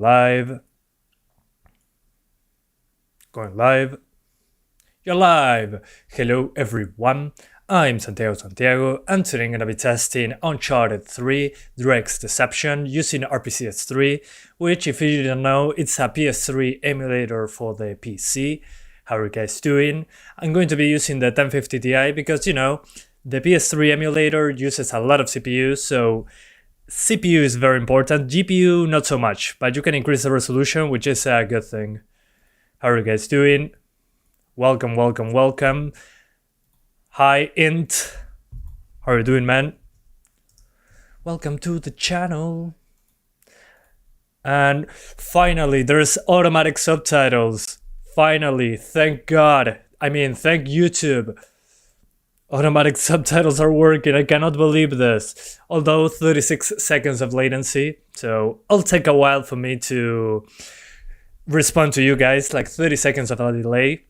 Live. Going live. You're live! Hello everyone, I'm Santiago, and today I'm gonna be testing Uncharted 3 Drake's Deception using RPCS3, which, if you don't know, it's a PS3 emulator for the PC. How are you guys doing? I'm going to be using the 1050 Ti because, you know, the PS3 emulator uses a lot of CPU, so CPU is very important, GPU not so much, but you can increase the resolution, which is a good thing. How are you guys doing? Welcome. Hi, Int. How are you doing, man? Welcome to the channel. And finally, there's automatic subtitles. Finally, thank God. I mean, thank YouTube. Automatic subtitles are working. I cannot believe this. Although 36 seconds of latency, so it'll take a while for me to respond to you guys, like 30 seconds of a delay.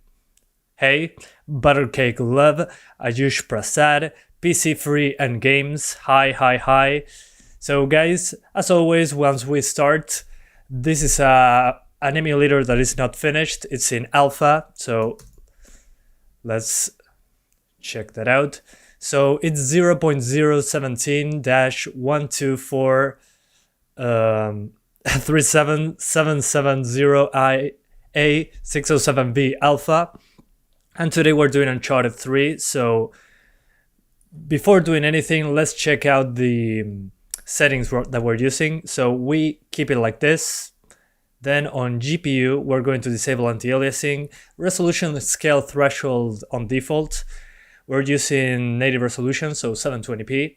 Hey, Buttercake Love, Ayush Prasad, PC Free and Games, hi. So guys, as always, once we start, this is an emulator that is not finished, it's in alpha, so let's check that out. So it's 0.017-124 37770IA607B alpha. And today we're doing Uncharted 3, so before doing anything, let's check out the settings that we're using. So we keep it like this. Then on GPU, we're going to disable anti-aliasing, resolution scale threshold on default. We're using native resolution, so 720p.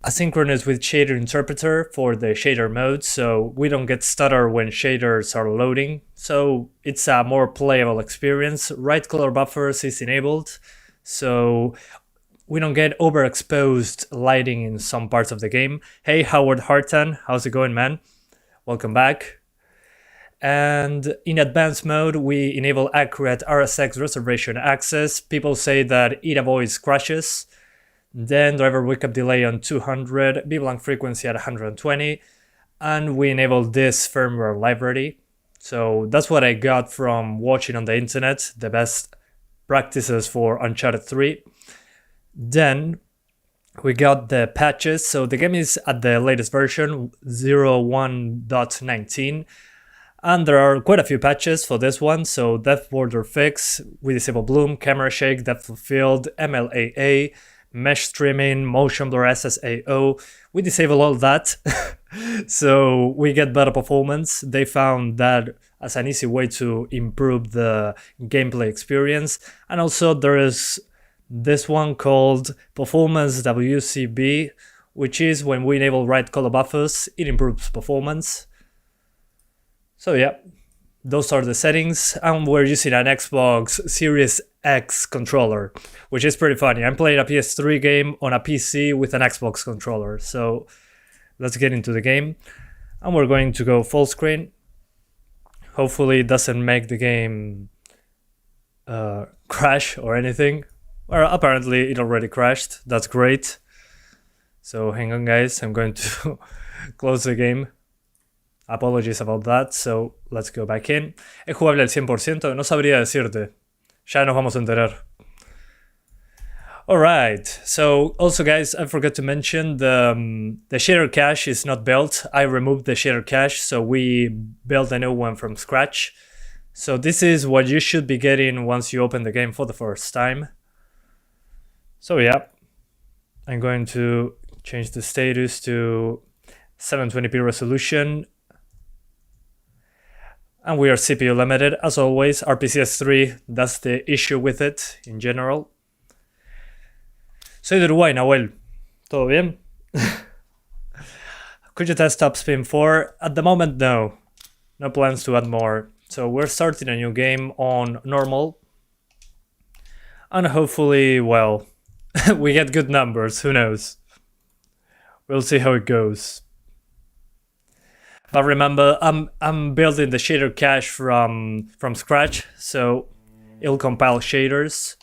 Asynchronous with shader interpreter for the shader mode, so we don't get stutter when shaders are loading, so it's a more playable experience. Right color buffers is enabled, so we don't get overexposed lighting in some parts of the game. Hey Howard Hartan, how's it going, man? Welcome back. And in advanced mode, we enable accurate RSX reservation access. People say that it avoids crashes. Then driver wake-up delay on 200, blank frequency at 120, and we enable this firmware library. So that's what I got from watching on the internet, the best practices for Uncharted 3. Then we got the patches, so the game is at the latest version, 0.1.19, and there are quite a few patches for this one. So depth border fix, we disable bloom, camera shake, depth of field, MLAA, mesh streaming, motion blur SSAO, we disable all that, so we get better performance. They found that as an easy way to improve the gameplay experience. And also there is this one called Performance WCB, which is when we enable right color buffers, it improves performance. So yeah, those are the settings, and we're using an Xbox Series X controller, which is pretty funny. I'm playing a PS3 game on a PC with an Xbox controller, so let's get into the game. And we're going to go full screen. Hopefully it doesn't make the game crash or anything. Well, apparently it already crashed, that's great. So hang on guys, I'm going to close the game. Apologies about that, so let's go back in. ¿Es jugable al 100%? No sabría decirte. Ya nos vamos a enterar. Alright, so also guys, I forgot to mention the shader cache is not built. I removed the shader cache, so we built a new one from scratch. So this is what you should be getting once you open the game for the first time. So yeah, I'm going to change the status to 720p resolution. And we are CPU limited, as always. RPCS3, that's the issue with it in general. Soy de Uruguay, Nahuel. ¿Todo bien? Could you test Upspin 4? At the moment, no. No plans to add more. So we're starting a new game on normal. And hopefully, well, we get good numbers, who knows. We'll see how it goes. But remember, I'm building the shader cache from scratch, so it'll compile shaders.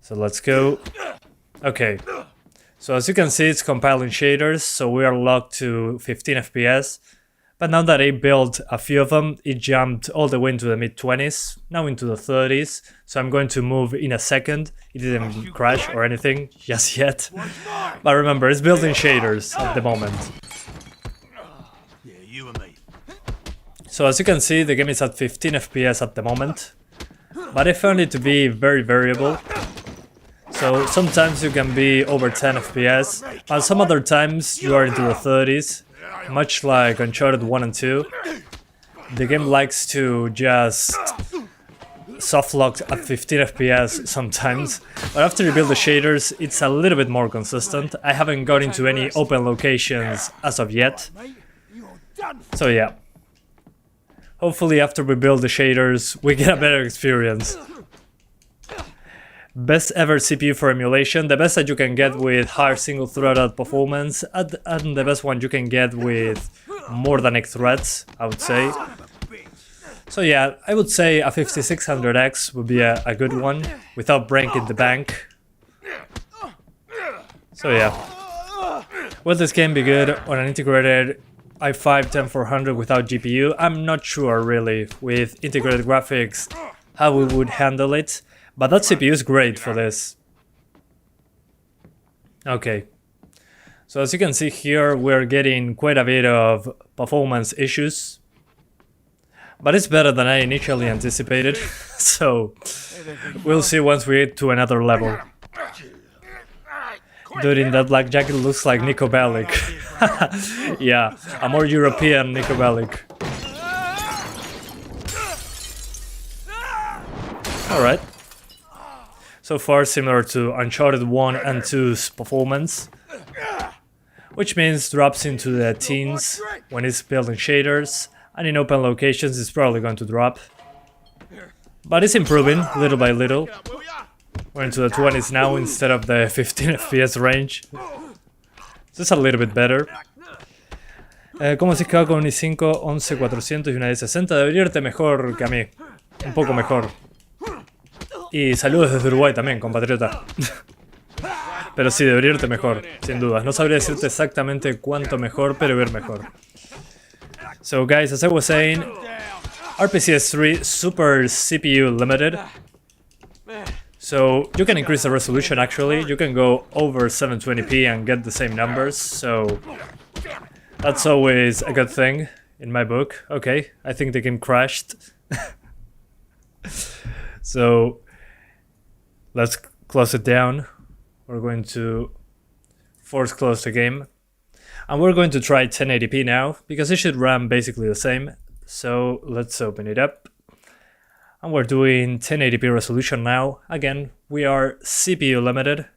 So let's go. Okay, So as you can see, it's compiling shaders, so we are locked to 15 FPS. But now that I built a few of them, it jumped all the way into the mid-20s, now into the 30s. So I'm going to move in a second. It didn't crash or anything just yet. But remember, it's building shaders at the moment. So as you can see, the game is at 15 FPS at the moment. But I found it to be very variable. So sometimes you can be over 10 FPS, and some other times you are into the 30s, much like Uncharted 1 and 2. The game likes to just softlock at 15 FPS sometimes, but after you build the shaders, it's a little bit more consistent. I haven't got into any open locations as of yet. So yeah. Hopefully after we build the shaders, we get a better experience. Best ever CPU for emulation, the best that you can get with higher single-threaded performance, and the best one you can get with more than 8 threads, I would say. So yeah, I would say a 5600X would be a good one, without breaking the bank. So yeah. Will this game be good on an integrated i5-10400 without GPU? I'm not sure really, with integrated graphics, how we would handle it. But that CPU is great for this. Okay. So as you can see here, we're getting quite a bit of performance issues. But it's better than I initially anticipated. So we'll see once we get to another level. Dude in that black jacket looks like Nico Bellic. Yeah, a more European Nico Bellic. Alright. So far similar to Uncharted 1 and 2's performance, which means drops into the teens when it's building shaders, and in open locations it's probably going to drop. But it's improving little by little. We're into the 20s now instead of the 15 FPS range. Just a little bit better. ¿Cómo se juega con un i5 11400 y una 1060? Debería irte mejor que a mí. Un poco mejor. Y saludos desde Uruguay también, compatriota. Pero sí, debería irte mejor, sin dudas. No sabría decirte exactamente cuánto mejor, pero ir mejor. So guys, as I was saying, RPCS3 super CPU limited. So you can increase the resolution actually. You can go over 720p and get the same numbers. So that's always a good thing in my book. Okay, I think the game crashed. So let's close it down. We're going to force close the game. And we're going to try 1080p now, because it should run basically the same. So let's open it up. And we're doing 1080p resolution now. Again, we are CPU limited,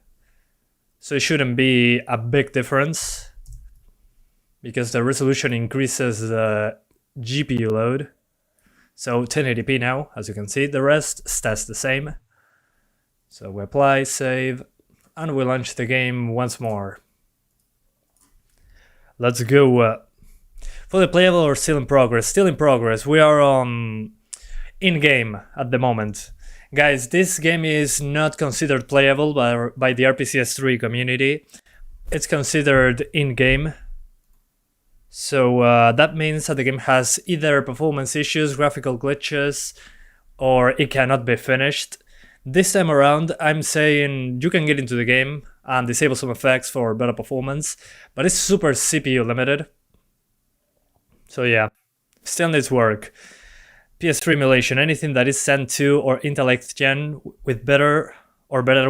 so it shouldn't be a big difference, because the resolution increases the GPU load. So 1080p now, as you can see. The rest stays the same. So we apply, save, and we launch the game once more. Let's go. Fully playable or still in progress? Still in progress. We are on in-game at the moment. Guys, this game is not considered playable by the RPCS3 community. It's considered in-game. So that means that the game has either performance issues, graphical glitches, or it cannot be finished. This time around, I'm saying you can get into the game and disable some effects for better performance, but it's super CPU limited. So yeah, still needs work. PS3 emulation, anything that is Zen 2 or Intel 8th Gen with better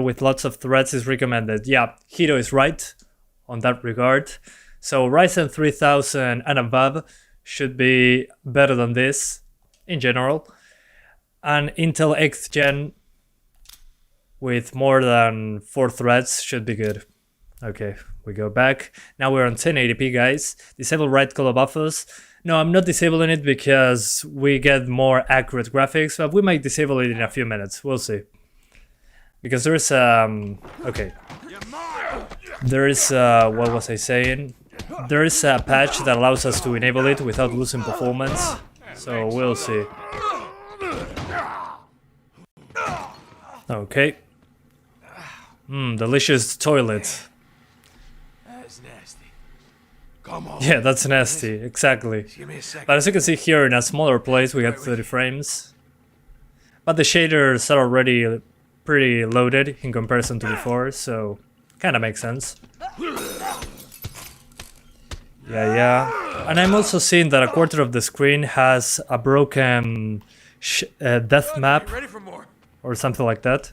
with lots of threads is recommended. Yeah, Hito is right on that regard. So Ryzen 3000 and above should be better than this in general. And Intel 8th Gen with more than 4 threads should be good. Okay, we go back. Now we're on 1080p, guys. Disable right color buffers. No, I'm not disabling it because we get more accurate graphics, but we might disable it in a few minutes. We'll see. Because there is okay. There is what was I saying? There is a patch that allows us to enable it without losing performance. So we'll see. Okay. Delicious toilet. Yeah, that's nasty, exactly. But as you can see here, in a smaller place we got 30 frames. But the shaders are already pretty loaded in comparison to before, so kinda makes sense. Yeah. And I'm also seeing that a quarter of the screen has a broken death map or something like that.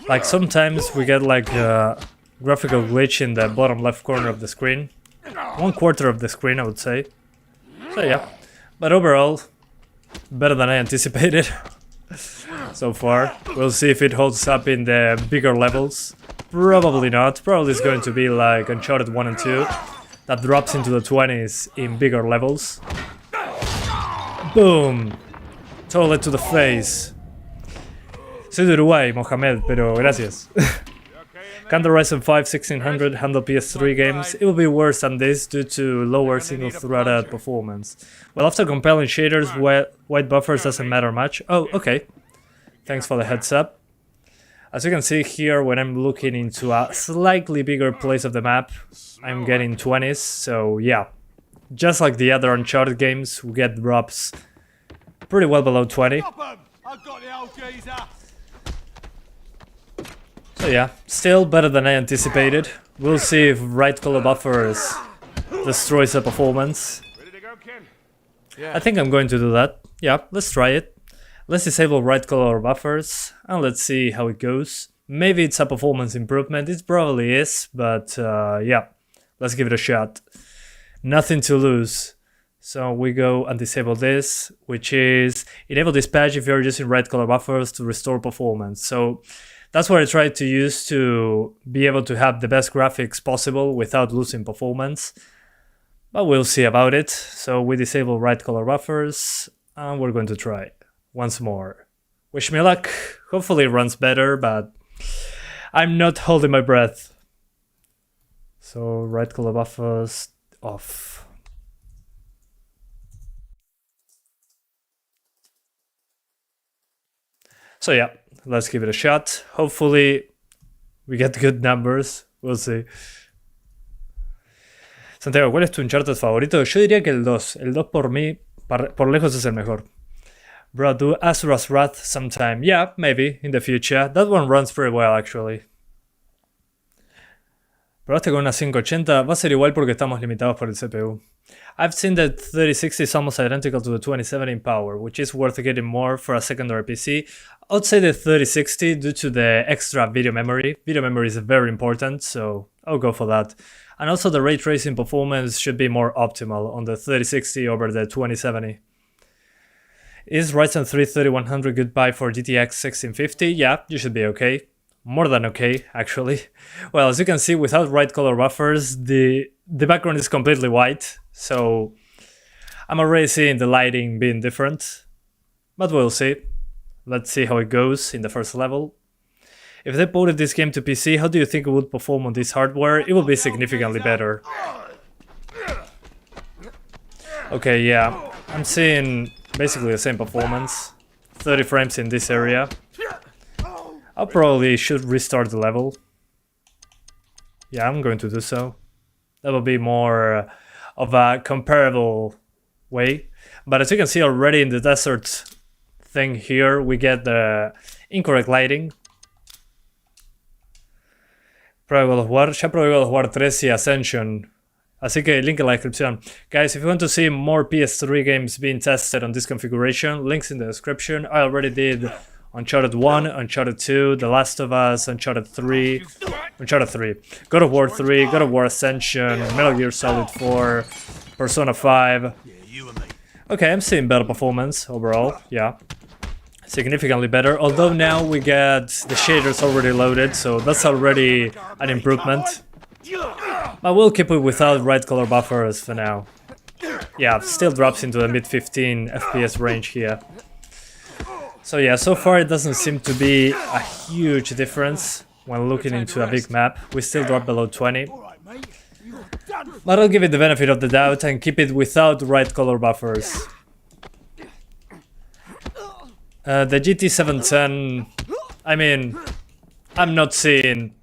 Like sometimes we get like a graphical glitch in the bottom left corner of the screen. 1/4 of the screen, I would say. So yeah, but overall, better than I anticipated so far. We'll see if it holds up in the bigger levels. Probably not. Probably it's going to be like Uncharted 1 and 2 that drops into the 20s in bigger levels. Boom! Toilet to the face. Soy de Uruguay, Mohamed, pero gracias. Can the Ryzen 5 1600 handle PS3 games? It will be worse than this due to lower single-threaded performance. Well, after compiling shaders, white buffers doesn't matter much. Oh, okay. Thanks for the heads up. As you can see here, when I'm looking into a slightly bigger place of the map, I'm getting 20s, so yeah. Just like the other Uncharted games, we get drops pretty well below 20. So yeah, still better than I anticipated. We'll see if right color buffers destroys the performance. I think I'm going to do that. Yeah, let's try it. Let's disable right color buffers and let's see how it goes. Maybe it's a performance improvement, it probably is, but yeah, let's give it a shot. Nothing to lose. So we go and disable this, which is enable dispatch if you're using right color buffers to restore performance. So that's what I tried to use to be able to have the best graphics possible without losing performance. But we'll see about it. So we disable right color buffers and we're going to try it once more. Wish me luck. Hopefully it runs better, but I'm not holding my breath. So right color buffers off. So yeah, let's give it a shot. Hopefully we get good numbers. We'll see. Santiago, ¿cuál es tu Uncharted favorito? Yo diría que el 2. El 2 por mí, por lejos es el mejor. Bro, do AORUS Wrath sometime. Yeah, maybe, in the future. That one runs pretty well, actually. Probaste con una 580, va a ser igual porque estamos limitados por el CPU. I've seen that 3060 is almost identical to the 2070 in power, which is worth getting more for a secondary PC. I would say the 3060 due to the extra video memory. Video memory is very important, so I'll go for that. And also the ray tracing performance should be more optimal on the 3060 over the 2070. Is Ryzen 3 3100 good buy for GTX 1650? Yeah, you should be okay. More than okay, actually. Well, as you can see, without right color buffers, the background is completely white, so I'm already seeing the lighting being different. But we'll see. Let's see how it goes in the first level. If they ported this game to PC, how do you think it would perform on this hardware? It will be significantly better. Okay, yeah, I'm seeing basically the same performance. 30 frames in this area. I probably should restart the level. Yeah, I'm going to do so. That will be more of a comparable way. But as you can see already in the desert thing here, we get the incorrect lighting. Ya probé God of War 3 y Ascension. Así que link en la descripción. Guys, if you want to see more PS3 games being tested on this configuration, links in the description. I already did Uncharted 1, Uncharted 2, The Last of Us, Uncharted 3, God of War 3, God of War Ascension, Metal Gear Solid 4, Persona 5. Okay, I'm seeing better performance overall, yeah. Significantly better, although now we get the shaders already loaded, so that's already an improvement. I will keep it without right color buffers for now. Yeah, still drops into the mid 15 FPS range here. So yeah, so far it doesn't seem to be a huge difference when looking into a big map. We still drop below 20. But I'll give it the benefit of the doubt and keep it without right color buffers. The GT710, I mean, I'm not seeing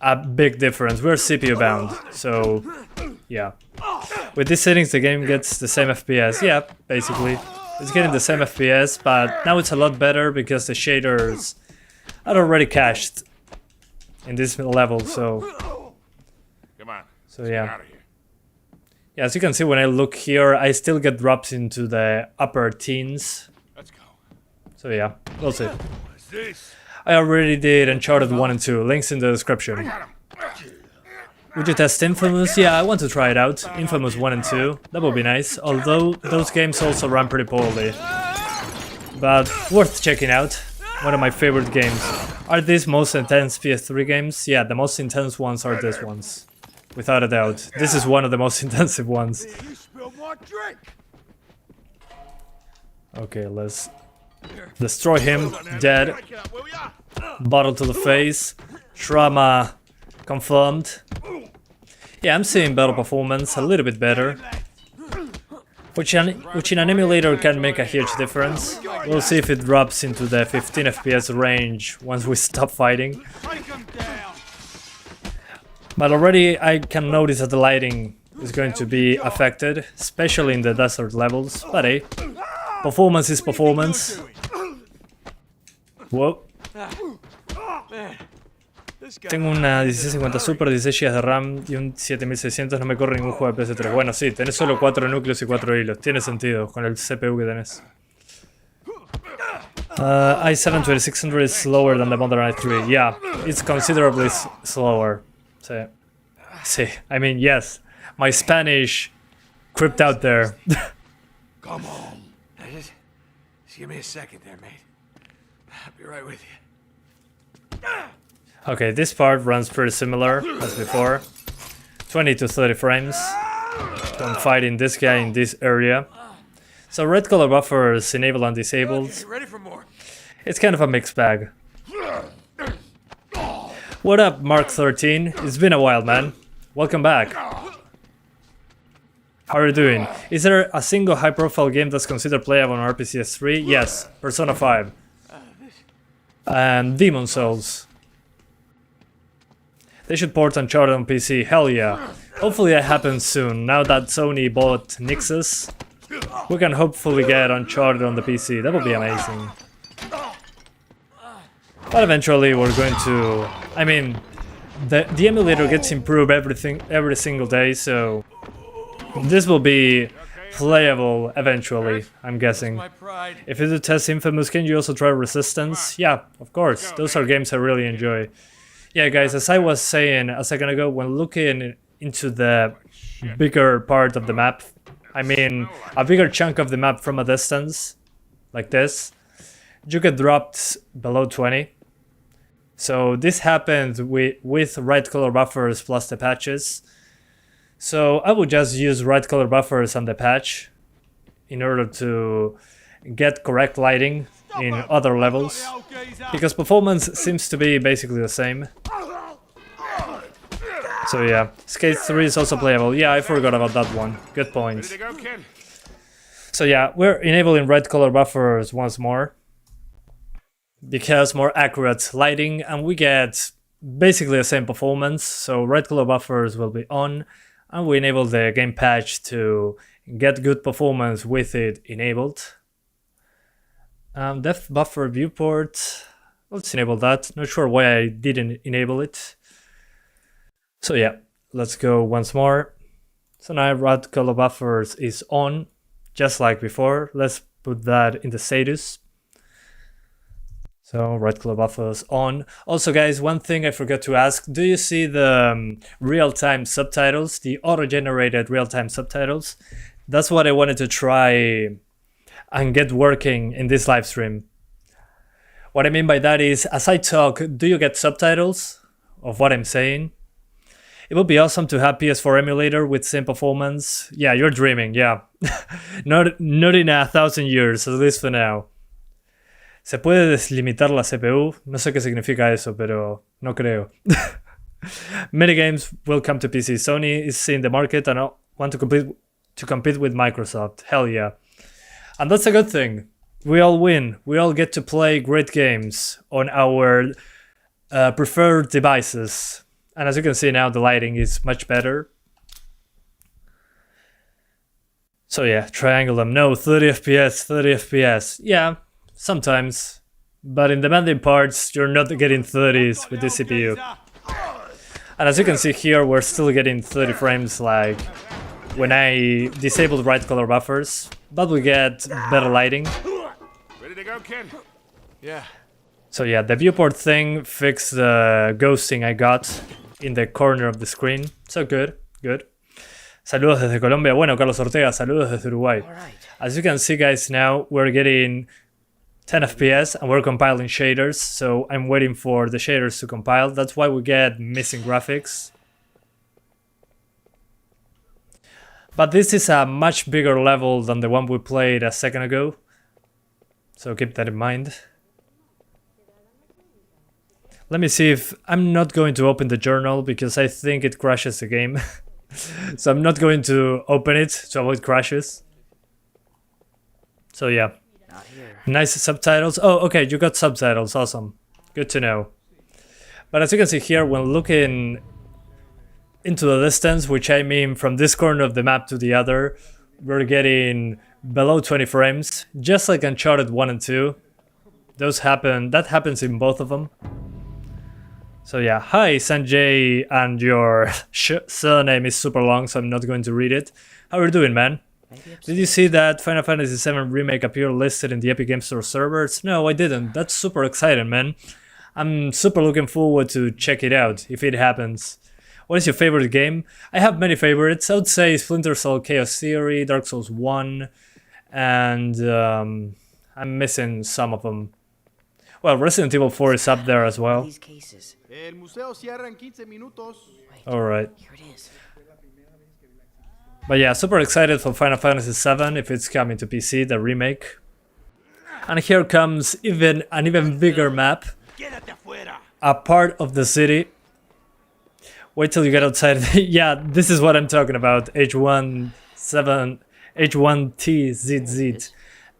a big difference. We're CPU bound, so yeah. With these settings, the game gets the same FPS. Yeah, basically. It's getting the same FPS, but now it's a lot better because the shaders are already cached in this level, so... Come on. So yeah. Yeah, as you can see, when I look here, I still get drops into the upper teens. Let's go. So yeah, we'll see. What's this? I already did Uncharted 1 and 2, links in the description. Would you test Infamous? Yeah, I want to try it out. Infamous 1 and 2, that would be nice, although those games also run pretty poorly. But worth checking out, one of my favorite games. Are these most intense PS3 games? Yeah, the most intense ones are these ones. Without a doubt. This is one of the most intensive ones. Okay, let's destroy him. Dead. Bottle to the face. Trauma confirmed. Yeah, I'm seeing better performance, a little bit better. Which in an emulator can make a huge difference. We'll see if it drops into the 15 FPS range once we stop fighting. But already I can notice that the lighting is going to be affected, especially in the desert levels. But hey, performance is performance. Whoa. Tengo una 1650 Super, 16 GB de RAM y un 7600, no me corre ningún juego de PS3. Bueno, sí, tenés solo 4 núcleos y 4 hilos. Tiene sentido con el CPU que tenés. i7 2600 is slower than the modern i3. Yeah, it's considerably slower. Sí, I mean, yes. My Spanish creeped out there. Come on. Just give me a second there, mate. I'll be right with you. Okay, this part runs pretty similar as before. 20 to 30 frames. I'm fighting this guy in this area. So red color buffers enabled and disabled. Okay, ready for more. It's kind of a mixed bag. What up, Mark 13? It's been a while, man. Welcome back. How are you doing? Is there a single high-profile game that's considered playable on RPCS3? Yes, Persona 5. And Demon Souls. They should port Uncharted on PC, hell yeah. Hopefully that happens soon. Now that Sony bought Nixxes, we can hopefully get Uncharted on the PC. That would be amazing. But eventually we're going to... I mean, the emulator gets improved every single day, so... This will be playable eventually, I'm guessing. If you do test Infamous, can you also try Resistance? Yeah, of course. Those are games I really enjoy. Yeah, guys, as I was saying a second ago, when looking into the bigger part of the map, I mean, a bigger chunk of the map from a distance, like this, you get dropped below 20. So this happened with right color buffers plus the patches. So I would just use right color buffers on the patch in order to get correct lighting in other levels, because performance seems to be basically the same. So yeah, Skate 3 is also playable. Yeah, I forgot about that one. Good point. So yeah, we're enabling red color buffers once more, because more accurate lighting, and we get basically the same performance. So red color buffers will be on, and we enable the game patch to get good performance with it enabled. Depth buffer viewport, let's enable that. Not sure why I didn't enable it. So yeah, let's go once more. So now red color buffers is on, just like before. Let's put that in the status. So red color buffers on. Also guys, one thing I forgot to ask, do you see the real-time subtitles, the auto-generated real-time subtitles? That's what I wanted to try and get working in this live stream. What I mean by that is, as I talk, do you get subtitles of what I'm saying? It would be awesome to have PS4 emulator with same performance. Yeah, you're dreaming, yeah. not in 1,000 years, at least for now. ¿Se puede deslimitar la CPU? No sé qué significa eso, pero no creo. Many games will come to PC. Sony is in the market and want to compete with Microsoft. Hell yeah. And that's a good thing. We all win. We all get to play great games on our preferred devices. And as you can see now, the lighting is much better. So yeah, triangle them. No, 30 FPS, 30 FPS. Yeah, sometimes. But in demanding parts, you're not getting 30s with this CPU. And as you can see here, we're still getting 30 frames like when I disabled right color buffers. But we get better lighting. Ready to go, kid? Yeah. So yeah, the viewport thing fixed the ghosting I got in the corner of the screen. So good, good. Saludos desde Colombia. Bueno, Carlos Ortega, saludos desde Uruguay. As you can see, guys, now we're getting 10 FPS and we're compiling shaders. So I'm waiting for the shaders to compile. That's why we get missing graphics. But this is a much bigger level than the one we played a second ago. So keep that in mind. Let me see if... I'm not going to open the journal because I think it crashes the game. So I'm not going to open it to avoid crashes. So yeah. Nice subtitles. Oh, okay, you got subtitles. Awesome. Good to know. But as you can see here, when looking into the distance, which I mean from this corner of the map to the other, we're getting below 20 frames, just like Uncharted 1 and 2. That happens in both of them. So yeah, hi Sanjay, and your surname is super long, so I'm not going to read it. How are you doing, man? Did you see that Final Fantasy VII Remake appear listed in the Epic Games Store servers? No, I didn't. That's super exciting, man. I'm super looking forward to check it out, if it happens. What is your favorite game? I have many favorites. I would say Splinter Cell Chaos Theory, Dark Souls 1, and I'm missing some of them. Well, Resident Evil 4 is up there as well. Alright. But yeah, super excited for Final Fantasy VII if it's coming to PC, the remake. And here comes an even bigger map. A part of the city. Wait till you get outside. Yeah, this is what I'm talking about. H1TZZ.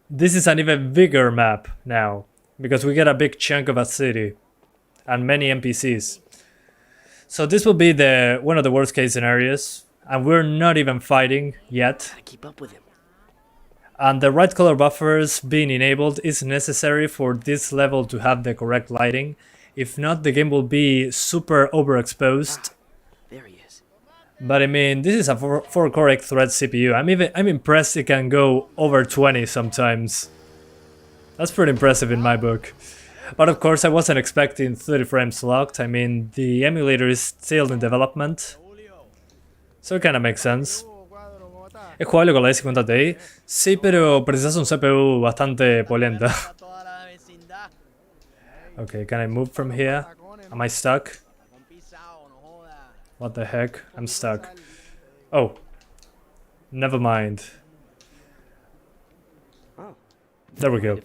This is an even bigger map now, because we get a big chunk of a city and many NPCs. So this will be one of the worst case scenarios, and we're not even fighting yet. Keep up with him. And the right color buffers being enabled is necessary for this level to have the correct lighting. If not, the game will be super overexposed. There he is. But I mean, this is a 4-core 8-thread CPU. I'm impressed it can go over 20 sometimes. That's pretty impressive in my book. But of course, I wasn't expecting 30 frames locked. I mean, the emulator is still in development. So it kind of makes sense. ¿Es jugable con la 50 Ti? Sí, pero precisas un CPU bastante polenta. Okay, can I move from here? Am I stuck? What the heck? I'm stuck. Oh. Never mind. There we go.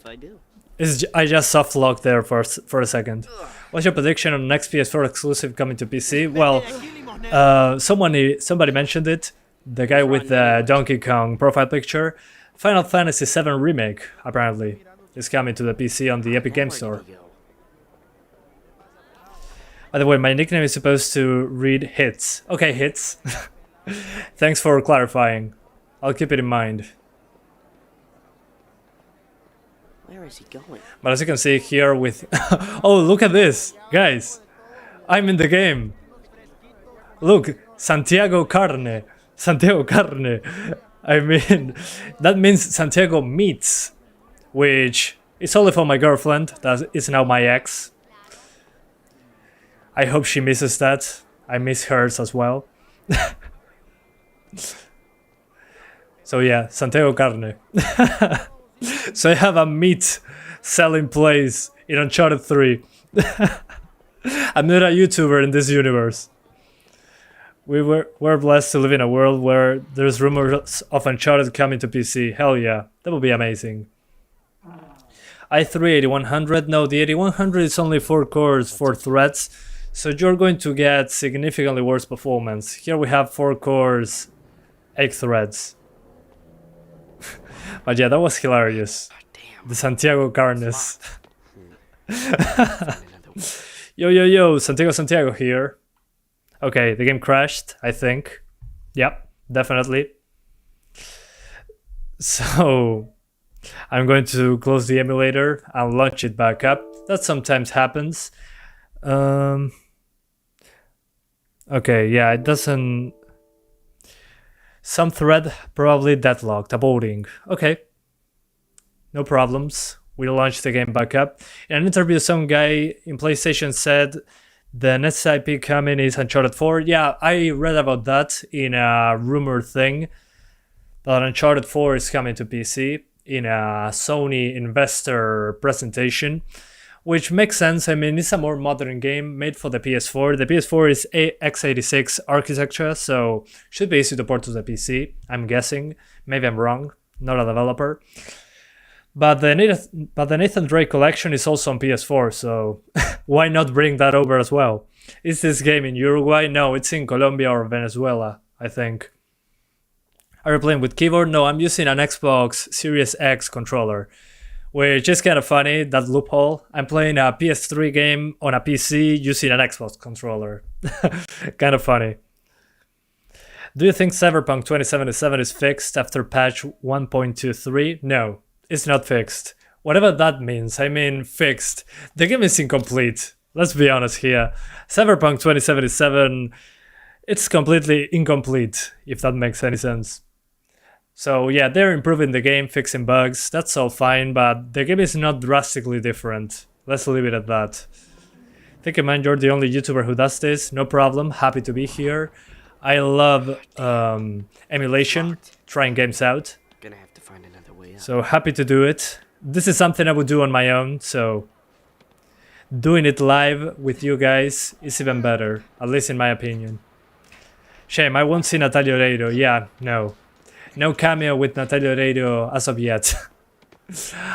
I just soft locked there for a second. What's your prediction on next PS4 exclusive coming to PC? Well, somebody mentioned it. The guy with the Donkey Kong profile picture. Final Fantasy VII Remake, apparently, is coming to the PC on the Epic Games Store. By the way, my nickname is supposed to read Hits. Okay, Hits. Thanks for clarifying. I'll keep it in mind. Where is he going? But as you can see here with... Oh, look at this! Guys! I'm in the game! Look! Santiago Carne! Santiago Carne! I mean, that means Santiago Meats! Which is only for my girlfriend, that is now my ex. I hope she misses that. I miss hers as well. So yeah, Santiago Carne. So I have a meat selling place in Uncharted 3. I'm not a YouTuber in this universe. We're blessed to live in a world where there's rumors of Uncharted coming to PC. Hell yeah, that would be amazing. i3 8100. No, the 8100 is only 4 cores, 4 threads. So you're going to get significantly worse performance. Here we have 4 cores, 8 threads. But yeah, that was hilarious. The Santiago Carnes. Yo, Santiago here. Okay, the game crashed, I think. Yep, definitely. So I'm going to close the emulator and launch it back up. That sometimes happens. Okay, yeah, it doesn't... Some thread probably deadlocked, aborting. Okay, no problems. We launched the game back up. In an interview, some guy in PlayStation said the next IP coming is Uncharted 4. Yeah, I read about that in a rumor thing, that Uncharted 4 is coming to PC in a Sony investor presentation, which makes sense. I mean, it's a more modern game made for the PS4. The PS4 is x86 architecture, so should be easy to port to the PC, I'm guessing. Maybe I'm wrong, not a developer. But the Nathan Drake collection is also on PS4, so why not bring that over as well? Is this game in Uruguay? No, it's in Colombia or Venezuela, I think. Are you playing with keyboard? No, I'm using an Xbox Series X controller, which is kind of funny, that loophole. I'm playing a PS3 game on a PC using an Xbox controller. Kind of funny. Do you think Cyberpunk 2077 is fixed after patch 1.23? No, it's not fixed. Whatever that means, I mean fixed. The game is incomplete. Let's be honest here. Cyberpunk 2077, it's completely incomplete, if that makes any sense. So yeah, they're improving the game, fixing bugs, that's all fine, but the game is not drastically different. Let's leave it at that. Thank you, man, you're the only YouTuber who does this. No problem, happy to be here. I love emulation, trying games out. Gonna have to find another way out. So happy to do it. This is something I would do on my own, so doing it live with you guys is even better, at least in my opinion. Shame, I won't see Natalia Oreiro. Yeah, no. No cameo with Natalia Oreiro as of yet.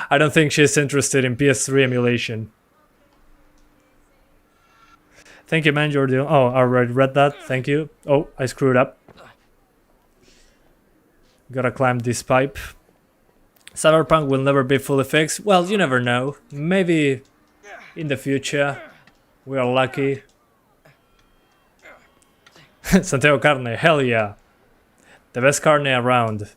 I don't think she's interested in PS3 emulation. Thank you, man, Jordi. Oh, I already read that. Thank you. Oh, I screwed up. Gotta climb this pipe. Cyberpunk will never be fully fixed. Well, you never know. Maybe in the future. We are lucky. Santiago Carne, hell yeah. The best carne around.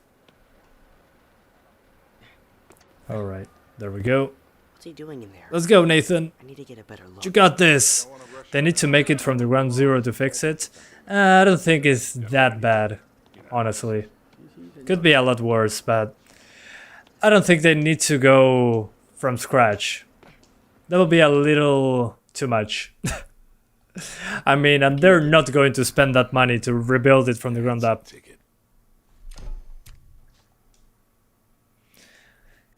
Alright, there we go. What's he doing in there? Let's go, Nathan. I need to get a better look. You got this. They need to make it from the ground zero to fix it. I don't think it's that bad, honestly. Could be a lot worse, but I don't think they need to go from scratch. That would be a little too much. I mean, and they're not going to spend that money to rebuild it from the ground up.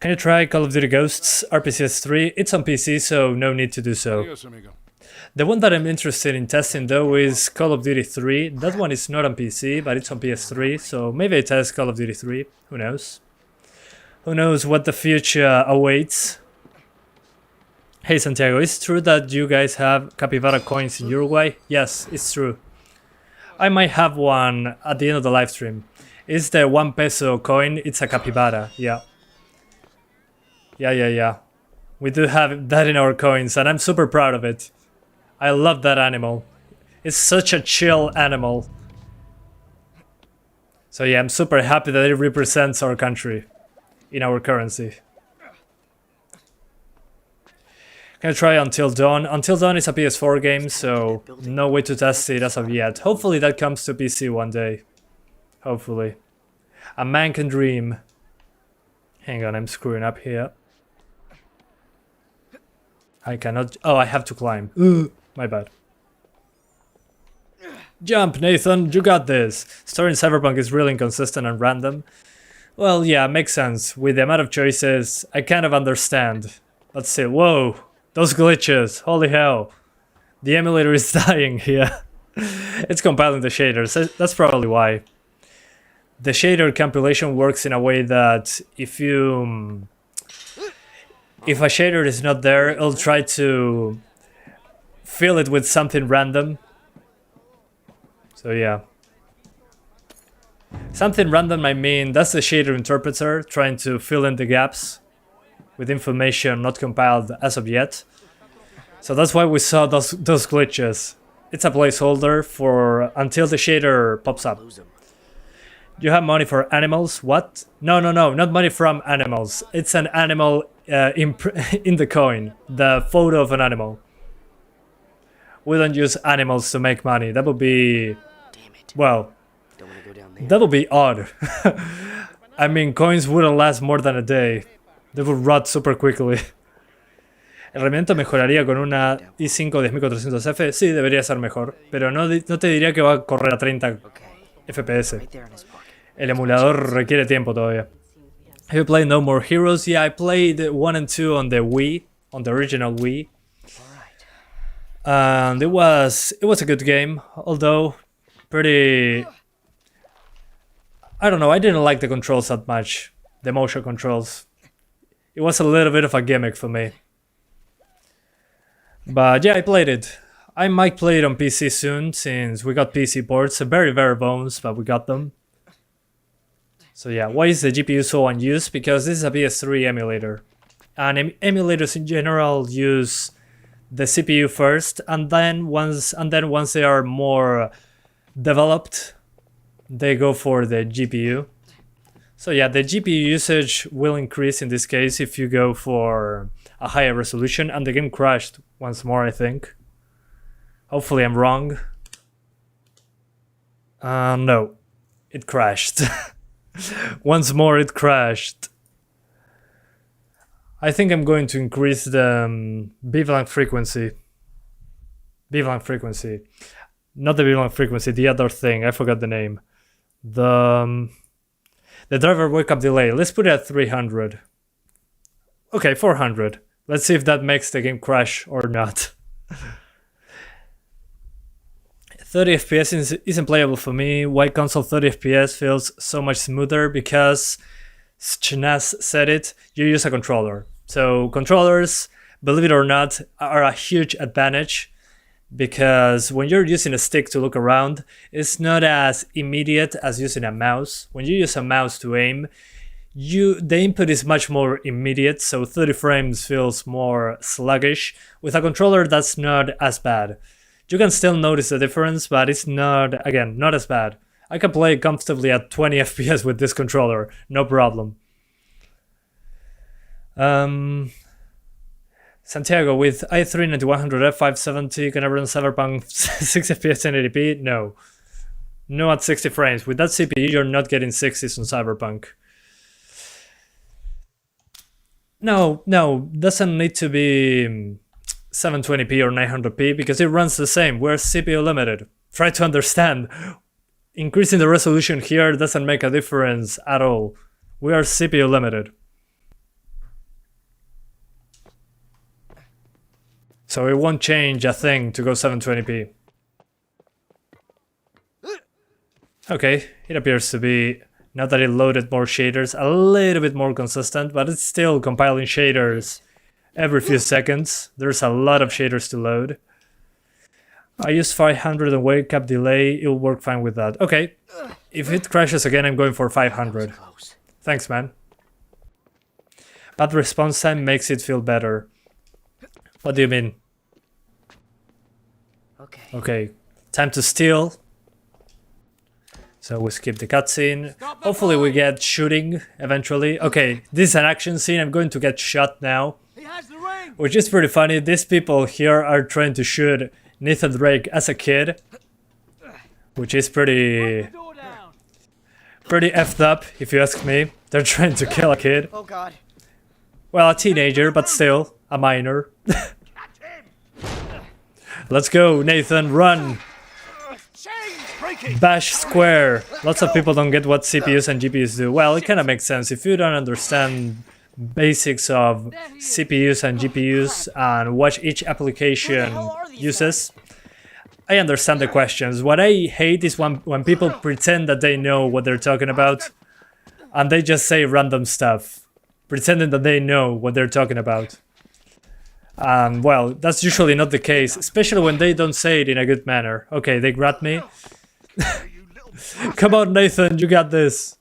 Can you try Call of Duty Ghosts RPCS3? It's on PC, so no need to do so. The one that I'm interested in testing though is Call of Duty 3. That one is not on PC, but it's on PS3, so maybe I test Call of Duty 3. Who knows? Who knows what the future awaits? Hey Santiago, is it true that you guys have capybara coins in Uruguay? Yes, it's true. I might have one at the end of the live stream. It's the 1 peso coin, it's a capybara, yeah. Yeah. We do have that in our coins, and I'm super proud of it. I love that animal. It's such a chill animal. So yeah, I'm super happy that it represents our country in our currency. Can I try Until Dawn? Until Dawn is a PS4 game, so no way to test it as of yet. Hopefully that comes to PC one day. Hopefully. A man can dream. Hang on, I'm screwing up here. I cannot... Oh, I have to climb. My bad. Jump, Nathan, you got this. Story in Cyberpunk is really inconsistent and random. Well, yeah, makes sense. With the amount of choices, I kind of understand. Let's see. Whoa, those glitches. Holy hell. The emulator is dying here. It's compiling the shaders. That's probably why. The shader compilation works in a way that if a shader is not there, it'll try to fill it with something random. So yeah. Something random, I mean, that's the shader interpreter trying to fill in the gaps with information not compiled as of yet. So that's why we saw those glitches. It's a placeholder for until the shader pops up. Lose 'em. You have money for animals? What? No, not money from animals. It's an animal in the coin. The photo of an animal. We don't use animals to make money. That would be... Damn it. Well, Don't want to go down there. that would be odd. I mean, coins wouldn't last more than a day. They would rot super quickly. ¿El rendimiento mejoraría con una i5 10400F? Sí, debería ser mejor. Pero no te diría que va a correr a 30 Okay. FPS. Right there in his pocket. El emulador requiere tiempo todavía. Have you played No More Heroes? Yeah, I played 1 and 2 on the Wii, on the original Wii. And it was a good game, although pretty... I don't know, I didn't like the controls that much, the motion controls. It was a little bit of a gimmick for me. But yeah, I played it. I might play it on PC soon, since we got PC ports, very bones, but we got them. So yeah, why is the GPU so unused? Because this is a PS3 emulator. And emulators in general use the CPU first, and then once they are more developed, they go for the GPU. So yeah, the GPU usage will increase in this case if you go for a higher resolution, and the game crashed once more, I think. Hopefully I'm wrong. No, it crashed. Once more it crashed. I think I'm going to increase the wavelength frequency. Wavelength frequency. Not the wavelength frequency, the other thing, I forgot the name. The driver wake up delay. Let's put it at 300. Okay, 400. Let's see if that makes the game crash or not. 30 FPS isn't playable for me. Why console 30 FPS feels so much smoother? Because Chinaz said it, you use a controller. So controllers, believe it or not, are a huge advantage, because when you're using a stick to look around, it's not as immediate as using a mouse. When you use a mouse to aim, the input is much more immediate, so 30 frames feels more sluggish. With a controller, that's not as bad. You can still notice the difference, but it's not, again, not as bad. I can play comfortably at 20 FPS with this controller, no problem. Santiago, with i3 9100F 570, can I run Cyberpunk 6 FPS 1080p? No. No at 60 frames. With that CPU, you're not getting 60s on Cyberpunk. No, doesn't need to be 720p or 900p, because it runs the same. We're CPU limited. Try to understand. Increasing the resolution here doesn't make a difference at all. We are CPU limited. So it won't change a thing to go 720p. Okay, it appears to be, now that it loaded more shaders, a little bit more consistent, but it's still compiling shaders every few seconds. There's a lot of shaders to load. I use 500 and wake up delay, it'll work fine with that. Okay, if it crashes again, I'm going for 500. Thanks, man. Bad response time makes it feel better. What do you mean? Okay, time to steal. So we skip the cutscene. Hopefully we get shooting eventually. Okay, this is an action scene. I'm going to get shot now. Which is pretty funny. These people here are trying to shoot Nathan Drake as a kid. Which is pretty effed up, if you ask me. They're trying to kill a kid. Oh God. Well, a teenager, but still, a minor. Let's go, Nathan, run! Bash square. Lots of people don't get what CPUs and GPUs do. Well, it kind of makes sense. If you don't understand basics of CPUs and GPUs and what each application uses, I understand the questions. What I hate is when people pretend that they know what they're talking about and they just say random stuff, pretending that they know what they're talking about. Well, that's usually not the case, especially when they don't say it in a good manner. Okay, they grabbed me. Come on, Nathan, you got this.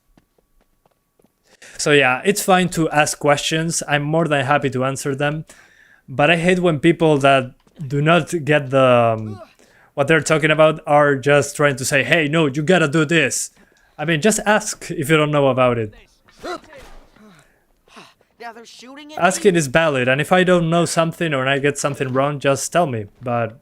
So yeah, it's fine to ask questions. I'm more than happy to answer them. But I hate when people that do not get the what they're talking about are just trying to say, hey, no, you gotta do this. I mean, just ask if you don't know about it. Now they're shooting at Asking is valid, and if I don't know something or I get something wrong, just tell me. But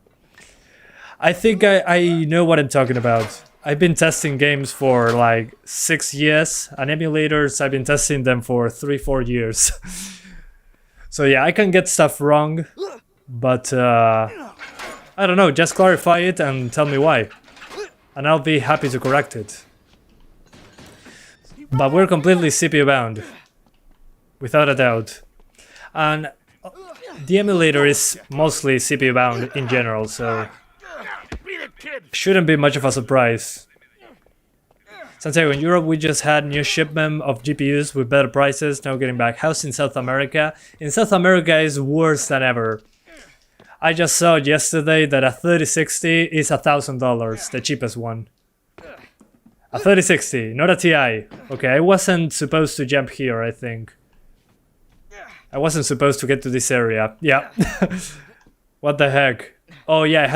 I think I know what I'm talking about. I've been testing games for like 6 years, and emulators, I've been testing them for 3-4 years. So yeah, I can get stuff wrong, but I don't know, just clarify it and tell me why. And I'll be happy to correct it. But we're completely CPU bound, without a doubt. And the emulator is mostly CPU bound in general, so shouldn't be much of a surprise. Santiago, in Europe we just had new shipment of GPUs with better prices, now getting back. How's in South America? In South America is worse than ever. I just saw yesterday that a 3060 is $1,000, the cheapest one. A 3060, not a TI. Okay, I wasn't supposed to jump here, I think. I wasn't supposed to get to this area. Yeah. What the heck? Oh yeah, I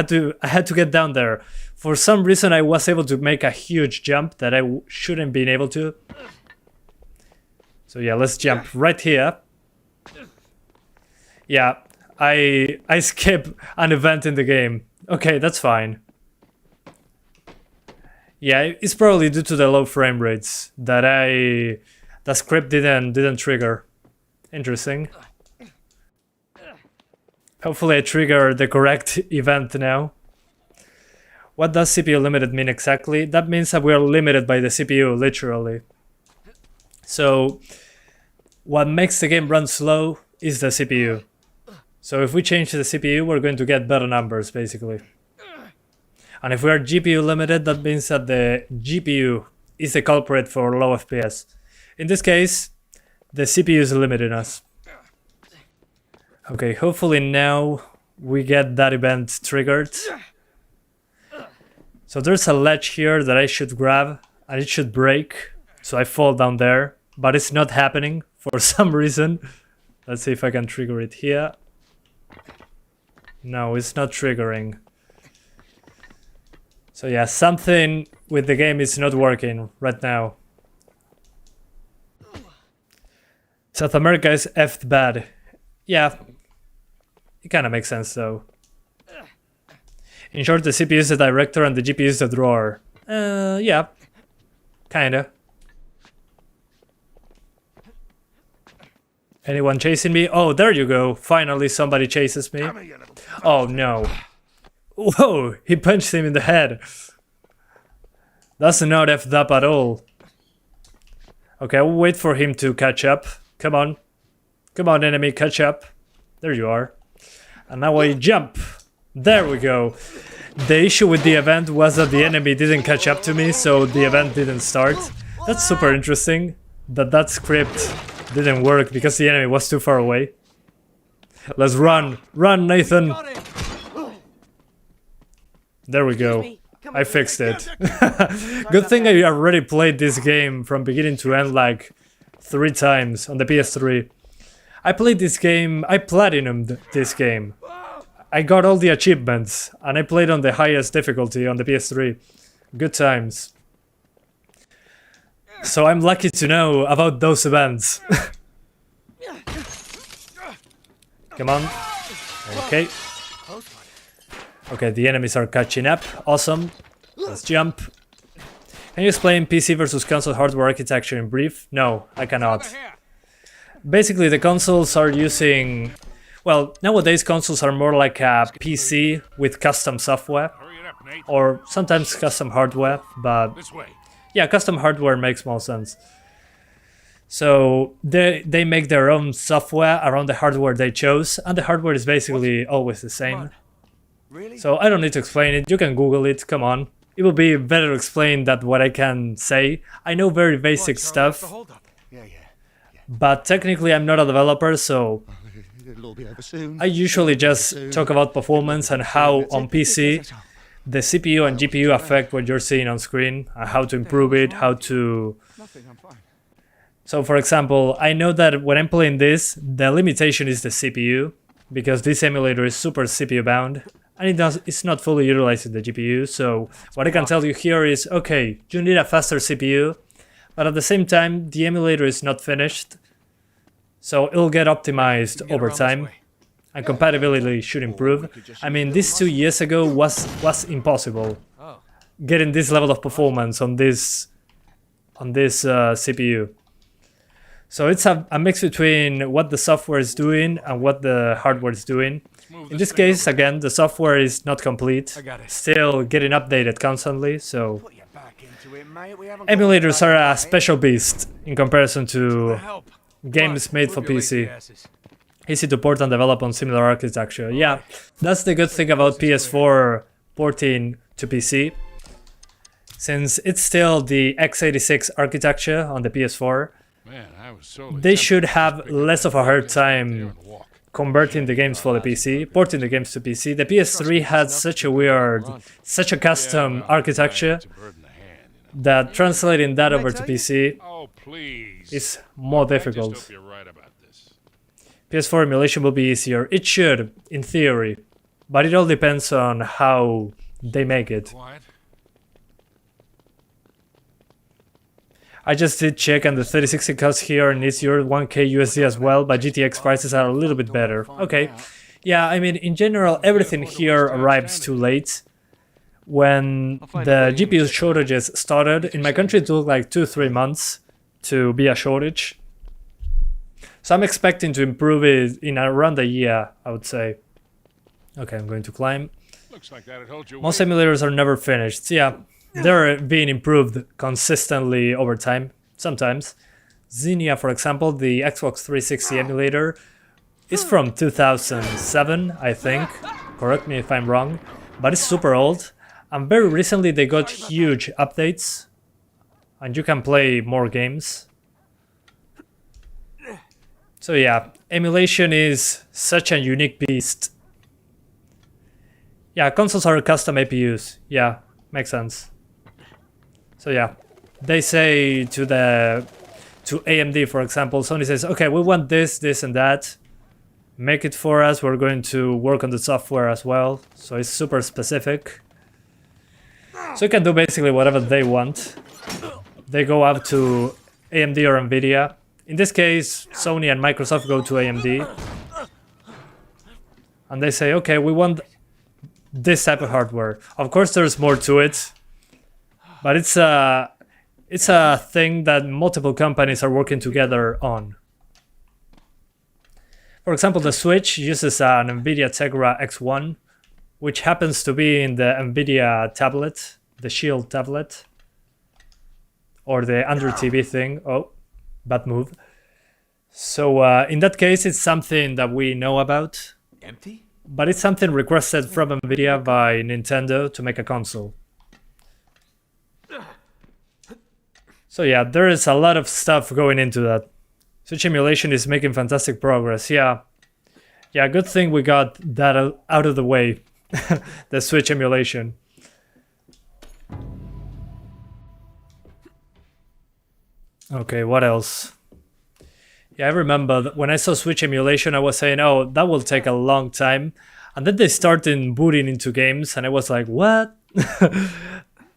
had to get down there. For some reason I was able to make a huge jump that I shouldn't been able to. So yeah, let's jump right here. Yeah, I skip an event in the game. Okay, that's fine. Yeah, it's probably due to the low frame rates that the script didn't trigger. Interesting. Hopefully I trigger the correct event now. What does CPU limited mean exactly? That means that we are limited by the CPU, literally. So what makes the game run slow is the CPU. So if we change the CPU, we're going to get better numbers, basically. And if we are GPU limited, that means that the GPU is the culprit for low FPS. In this case, the CPU is limiting us. Okay, hopefully now we get that event triggered. So there's a ledge here that I should grab, and it should break, so I fall down there, but it's not happening for some reason. Let's see if I can trigger it here. No, it's not triggering. So yeah, something with the game is not working right now. South America is effed bad. Yeah, it kind of makes sense though. In short, the CPU is the director and the GPU is the drawer. Yeah, kinda. Anyone chasing me? Oh, there you go. Finally somebody chases me. Oh no. Whoa, he punched him in the head. That's not effed up at all. Okay, I'll wait for him to catch up. Come on. Come on, enemy, catch up. There you are. And now I jump. There we go. The issue with the event was that the enemy didn't catch up to me, so the event didn't start. That's super interesting, that script didn't work because the enemy was too far away. Let's run. Run, Nathan. There we go. I fixed it. Good thing I already played this game from beginning to end like 3 times on the PS3. I played this game, I platinumed this game. I got all the achievements, and I played on the highest difficulty on the PS3. Good times. So I'm lucky to know about those events. Come on. Okay. Okay, the enemies are catching up. Awesome. Let's jump. Can you explain PC versus console hardware architecture in brief? No, I cannot. Basically, the consoles are using... Well, nowadays consoles are more like a PC with custom software, or sometimes custom hardware, but yeah, custom hardware makes more sense. So they make their own software around the hardware they chose, and the hardware is basically always the same. So I don't need to explain it, you can Google it, come on. It will be better explained than what I can say. I know very basic stuff, but technically I'm not a developer, so I usually just talk about performance and how on PC the CPU and GPU affect what you're seeing on screen, and how to improve it, how to... So for example, I know that when I'm playing this, the limitation is the CPU, because this emulator is super CPU bound, and it's not fully utilizing the GPU. So what I can tell you here is, okay, you need a faster CPU, but at the same time, the emulator is not finished, so it'll get optimized over time, and compatibility should improve. I mean, this 2 years ago was impossible, getting this level of performance on this CPU. So it's a mix between what the software is doing and what the hardware is doing. In this case, again, the software is not complete, still getting updated constantly, so emulators are a special beast in comparison to games made for PC. Easy to port and develop on similar architecture. Yeah, that's the good thing about PS4 porting to PC. Since it's still the x86 architecture on the PS4, they should have less of a hard time converting the games for the PC, porting the games to PC. The PS3 had such a custom architecture that translating that over to PC is more difficult. PS4 emulation will be easier. It should, in theory, but it all depends on how they make it. I just did check, and the 3060 cost here needs your 1K USD as well, but GTX prices are a little bit better. Okay, yeah, I mean, in general, everything here arrives too late. When the GPU shortages started, in my country it took like 2-3 months to be a shortage. So I'm expecting to improve it in around a year, I would say. Okay, I'm going to climb. Most emulators are never finished. Yeah, they're being improved consistently over time, sometimes. Xenia, for example, the Xbox 360 emulator, is from 2007, I think. Correct me if I'm wrong, but it's super old. And very recently they got huge updates, and you can play more games. So yeah, emulation is such a unique beast. Yeah, consoles are custom APUs. Yeah, makes sense. So yeah, they say to AMD, for example, Sony says, okay, we want this, this, and that. Make it for us. We're going to work on the software as well. So it's super specific. So you can do basically whatever they want. They go up to AMD or NVIDIA. In this case, Sony and Microsoft go to AMD. And they say, okay, we want this type of hardware. Of course, there's more to it. But it's a thing that multiple companies are working together on. For example, the Switch uses an NVIDIA Tegra X1, which happens to be in the NVIDIA tablet, the Shield tablet, or the Android TV thing. Oh, bad move. So in that case, it's something that we know about. Empty? But it's something requested from NVIDIA by Nintendo to make a console. So yeah, there is a lot of stuff going into that. Switch emulation is making fantastic progress. Yeah, good thing we got that out of the way. The Switch emulation. Okay, what else? Yeah, I remember that when I saw Switch emulation, I was saying, oh, that will take a long time. And then they started booting into games, and I was like, what?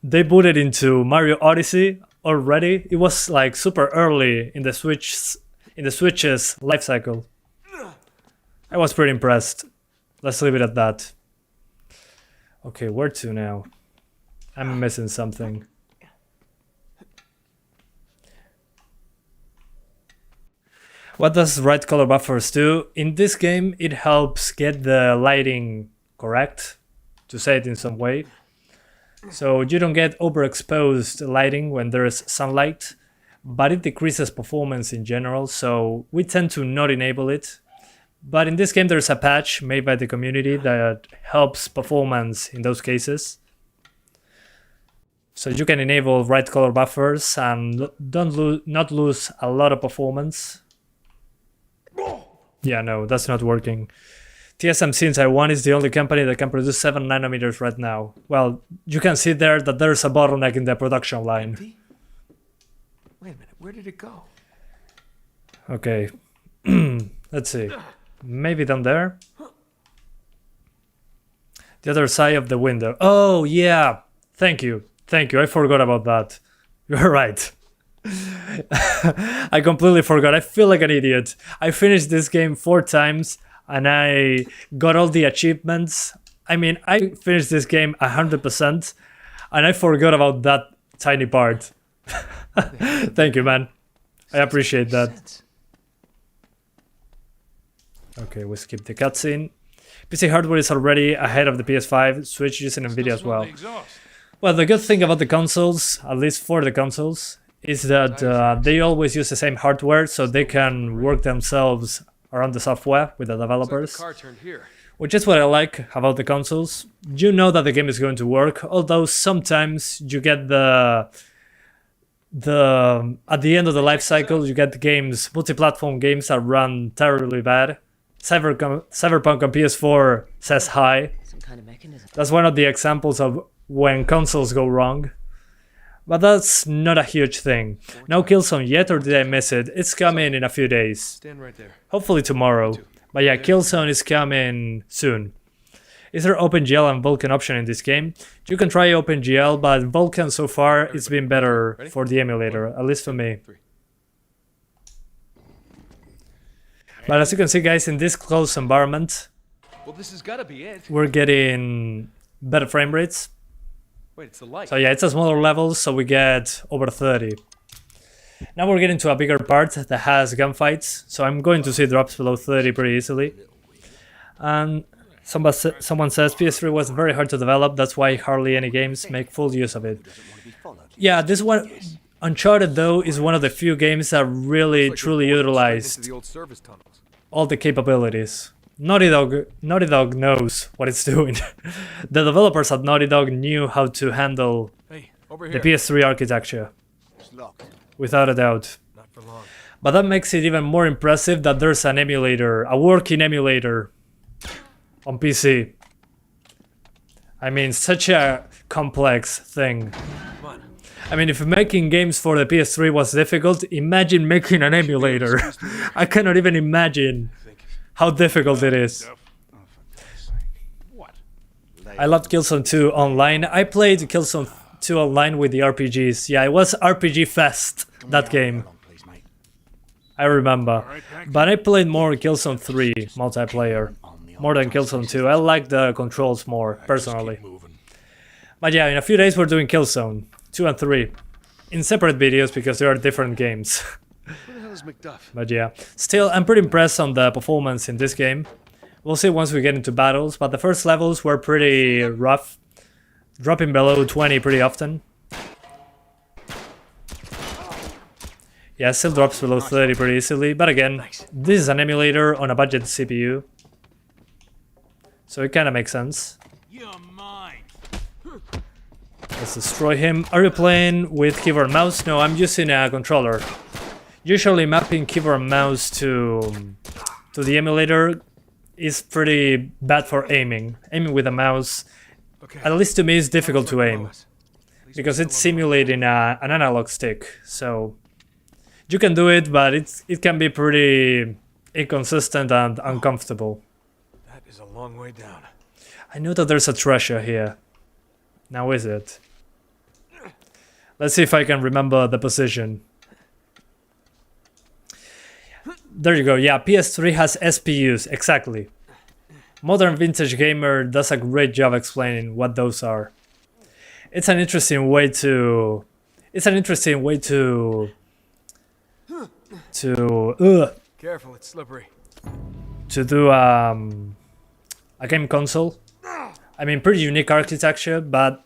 They booted into Mario Odyssey already. It was like super early in the Switch's life cycle. I was pretty impressed. Let's leave it at that. Okay, where to now? I'm missing something. What does right color buffers do? In this game, it helps get the lighting correct, to say it in some way. So you don't get overexposed lighting when there's sunlight, but it decreases performance in general, so we tend to not enable it. But in this game, there's a patch made by the community that helps performance in those cases. So you can enable right color buffers and not lose a lot of performance. Yeah, no, that's not working. TSMC in Taiwan is the only company that can produce 7 nanometers right now. Well, you can see there that there's a bottleneck in the production line. Empty? Wait a minute, where did it go? Okay, let's see. Maybe down there? The other side of the window. Oh, yeah. Thank you. Thank you. I forgot about that. You're right. I completely forgot. I feel like an idiot. I finished this game 4 times and I got all the achievements. I mean, I finished this game 100% and I forgot about that tiny part. Thank you, man. I appreciate that. Okay, we skip the cutscene. PC hardware is already ahead of the PS5, Switch using NVIDIA as well. Well, the good thing about the consoles, at least for the consoles, is that they always use the same hardware, so they can work themselves around the software with the developers. Which is what I like about the consoles. You know that the game is going to work, although sometimes you get at the end of the life cycle, you get games, multi-platform games that run terribly bad. Cyberpunk on PS4 says hi. Some kind of mechanism. That's one of the examples of when consoles go wrong. But that's not a huge thing. No Killzone yet, or did I miss it? It's coming in a few days. Stand right there. Hopefully tomorrow. But yeah, Killzone is coming soon. Is there OpenGL and Vulkan option in this game? You can try OpenGL, but Vulkan so far it's been better for the emulator, at least for me. But as you can see, guys, in this close environment, Well, this has got to be it. we're getting better frame rates. Wait, it's the light. So yeah, it's a smaller level, so we get over 30. Now we're getting to a bigger part that has gunfights, so I'm going to see drops below 30 pretty easily. And someone says PS3 was very hard to develop, that's why hardly any games make full use of it. Yeah, this one, Uncharted though, is one of the few games that really truly utilized The old service tunnels. all the capabilities. Naughty Dog knows what it's doing. The developers at Naughty Dog knew how to handle Hey, over the here. PS3 architecture, It's locked. without a doubt. Not for long. But that makes it even more impressive that there's an emulator, a working emulator on PC. I mean, such a complex thing. Come on. I mean, if making games for the PS3 was difficult, imagine making an emulator. I cannot even imagine how difficult it is. What? I loved Killzone 2 online. I played Killzone 2 online with the RPGs. Yeah, it was RPG Fest, that game. I remember. But I played more Killzone 3 multiplayer, more than Killzone 2. I like the controls more, personally. But yeah, in a few days we're doing Killzone 2 and 3 in separate videos because they are different games. Where the hell is McDuff? But yeah, still I'm pretty impressed on the performance in this game. We'll see once we get into battles, but the first levels were pretty rough, dropping below 20 pretty often. Yeah, it still drops below 30 pretty easily, but again, this is an emulator on a budget CPU, so it kind of makes sense. You're mine. Let's destroy him. Are you playing with keyboard and mouse? No, I'm using a controller. Usually mapping keyboard and mouse to the emulator is pretty bad for aiming. Aiming with a mouse, Okay. at least to me, is difficult to aim because it's simulating an analog stick. So you can do it, but it can be pretty inconsistent and uncomfortable. That is a long way down. I know that there's a treasure here. Now is it? Let's see if I can remember the position. There you go. Yeah, PS3 has SPUs, exactly. Modern Vintage Gamer does a great job explaining what those are. It's an interesting way to Careful, it's slippery. to do a game console. I mean, pretty unique architecture, but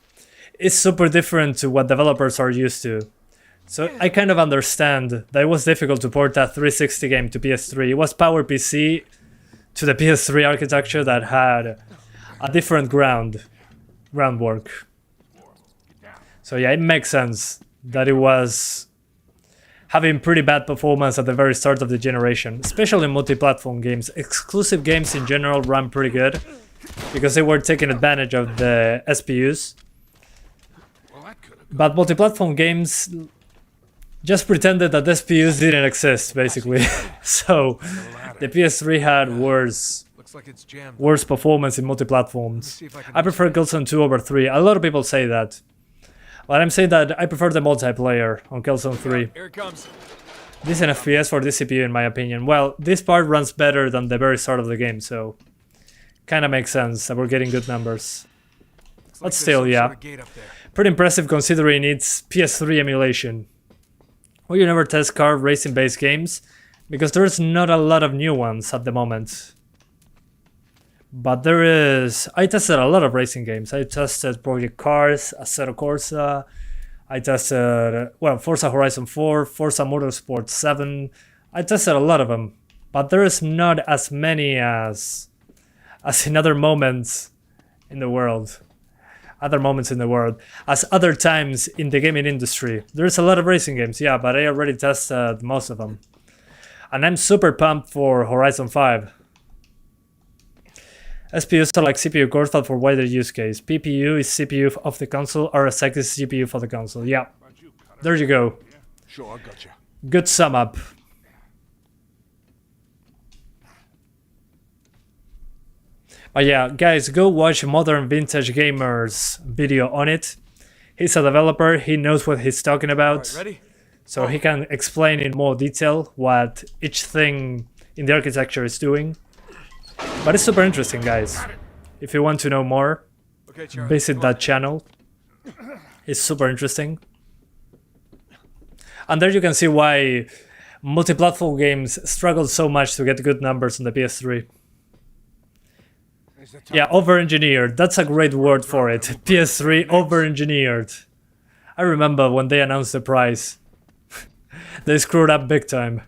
it's super different to what developers are used to. So I kind of understand that it was difficult to port a 360 game to PS3. It was PowerPC to the PS3 architecture that had a different groundwork. So yeah, it makes sense that it was having pretty bad performance at the very start of the generation, especially multi-platform games. Exclusive games in general run pretty good because they were taking advantage of the SPUs. Well, that could have. But multi-platform games just pretended that SPUs didn't exist, basically. So the PS3 had worse Looks like it's jammed. Worst performance in multi-platforms. See if I can I prefer Killzone 2 over 3. A lot of people say that. But I'm saying that I prefer the multiplayer on Killzone 3. Here it comes. Decent FPS for this CPU in my opinion. Well, this part runs better than the very start of the game, so kinda makes sense that we're getting good numbers. Looks like But there's still, some yeah. sort of gate up there. Pretty impressive considering it's PS3 emulation. Well, you never test car racing based games because there's not a lot of new ones at the moment. But there is... I tested a lot of racing games. I tested Project Cars, Assetto Corsa. I tested, well, Forza Horizon 4, Forza Motorsport 7. I tested a lot of them. But there is not as many as in other moments in the world. As other times in the gaming industry. There's a lot of racing games, yeah, but I already tested most of them. And I'm super pumped for Horizon 5. SPUs are like CPU cores but for wider use case. PPU is CPU of the console, RSX is CPU for the console. Yeah, there you go. Sure, I got you. Good sum up. But yeah, guys, go watch Modern Vintage Gamer's video on it. He's a developer, he knows what he's talking about. All right, ready? So he can explain in more detail what each thing in the architecture is doing. But it's super interesting, guys. If you want to know more, Okay, Charlie. visit that channel. It's super interesting. And there you can see why multi-platform games struggle so much to get good numbers on the PS3. There's the top. Yeah, over-engineered. That's a great word for it. PS3 over-engineered. I remember when they announced the price. They screwed up big time.